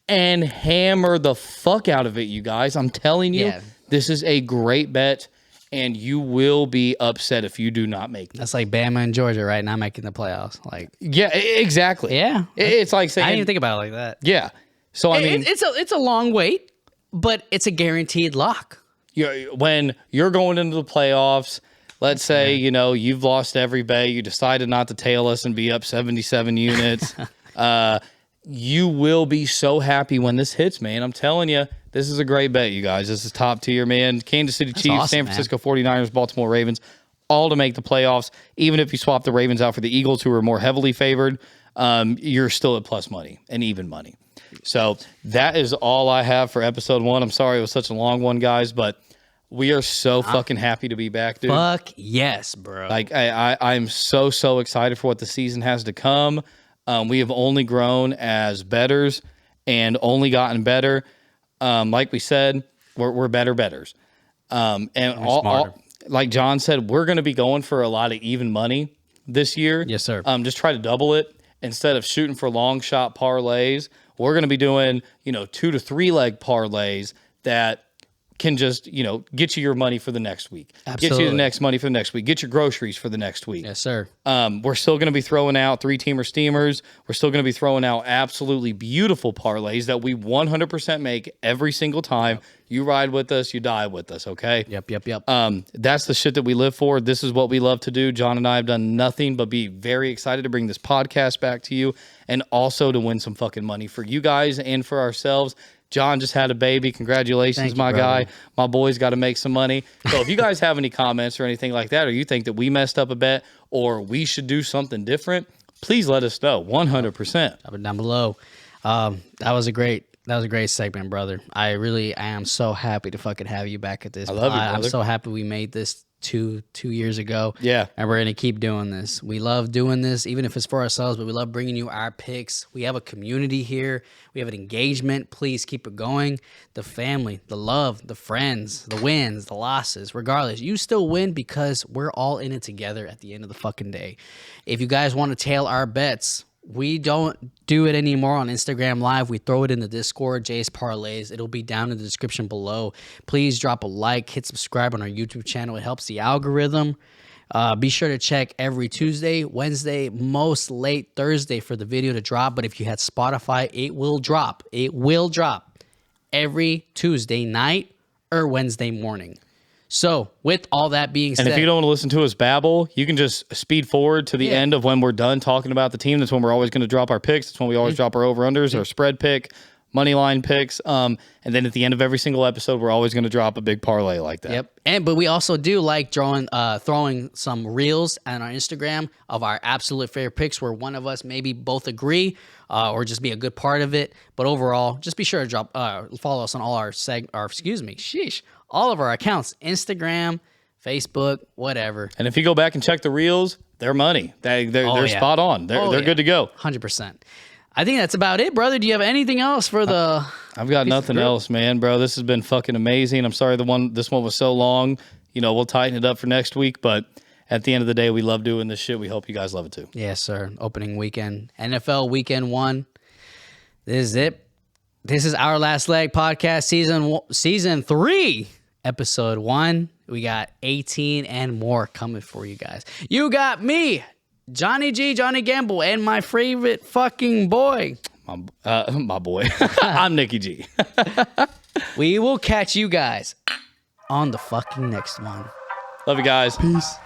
S1: and hammer the fuck out of it, you guys. I'm telling you, this is a great bet, and you will be upset if you do not make this.
S2: That's like Bama and Georgia right now making the playoffs. Like,
S1: yeah, exactly.
S2: Yeah.
S1: It's like saying...
S2: I didn't even think about it like that.
S1: Yeah. So, I mean...
S2: It's a long wait, but it's a guaranteed lock.
S1: When you're going into the playoffs... Let's say, you've lost every bet. You decided not to tail us and be up 77 units. You will be so happy when this hits, man. I'm telling you, this is a great bet, you guys. This is top tier, man. Kansas City Chiefs,
S2: awesome,
S1: San Francisco 49ers, Baltimore Ravens, all to make the playoffs. Even if you swap the Ravens out for the Eagles, who are more heavily favored, you're still at plus money and even money. So that is all I have for episode 1. I'm sorry it was such a long one, guys, but... We are so fucking happy to be back, dude.
S2: Fuck yes, bro.
S1: Like, I'm so excited for what the season has to come. We have only grown as bettors and only gotten better. Like we said, we're better bettors. And all, like John said, we're going to be going for a lot of even money this year.
S2: Yes, sir.
S1: Just try to double it. Instead of shooting for long shot parlays, we're going to be doing, 2 to 3 leg parlays that can just, get you your money for the next week.
S2: Absolutely.
S1: Get you the next money for the next week. Get your groceries for the next week.
S2: Yes, sir.
S1: We're still going to be throwing out 3-teamer steamers. We're still going to be throwing out absolutely beautiful parlays that we 100% make every single time. You ride with us, you die with us, okay?
S2: Yep.
S1: That's the shit that we live for. This is what we love to do. John and I have done nothing but be very excited to bring this podcast back to you and also to win some fucking money for you guys and for ourselves. John just had a baby. Congratulations, my guy. My boy's got to make some money. So if you guys have any comments or anything like that, or you think that we messed up a bet or we should do something different, please let us know. 100%.
S2: Drop it down below. That was a great segment, brother. I am so happy to fucking have you back at this.
S1: I love you, brother.
S2: I'm so happy we made this two years ago.
S1: Yeah.
S2: And we're going to keep doing this. We love doing this, even if it's for ourselves, but we love bringing you our picks. We have a community here. We have an engagement. Please keep it going. The family, the love, the friends, the wins, the losses, regardless, you still win because we're all in it together at the end of the fucking day. If you guys want to tail our bets, we don't do it anymore on Instagram Live. We throw it in the Discord, Jay's Parlays. It'll be down in the description below. Please drop a like, hit subscribe on our YouTube channel. It helps the algorithm. Be sure to check every Tuesday, Wednesday, most late Thursday for the video to drop. But if you had Spotify, it will drop. It will drop every Tuesday night or Wednesday morning. So, with all that being said...
S1: And if you don't want to listen to us babble, you can just speed forward to the end of when we're done talking about the team. That's when we're always going to drop our picks. That's when we always drop our over-unders, our spread pick, money line picks. And then at the end of every single episode, we're always going to drop a big parlay like that.
S2: Yep. But we also do like throwing some reels on our Instagram of our absolute favorite picks where one of us maybe both agree or just be a good part of it. But overall, just be sure to follow us on all all of our accounts, Instagram, Facebook, whatever.
S1: And if you go back and check the reels, they're money. They're spot on. They're good to go.
S2: 100%. I think that's about it, brother. Do you have anything else for the...
S1: I've got nothing else, man, bro. This has been fucking amazing. I'm sorry this one was so long. We'll tighten it up for next week, but at the end of the day, we love doing this shit. We hope you guys love it too.
S2: Yes, sir. Opening weekend. NFL Weekend 1. This is it. This is Our Last Leg podcast, season 3, episode 1. We got 18 and more coming for you guys. You got me, Jonny G, Jonny Gamble, and my favorite fucking boy.
S1: My boy. I'm Nicky G.
S2: We will catch you guys on the fucking next one.
S1: Love you guys.
S2: Peace.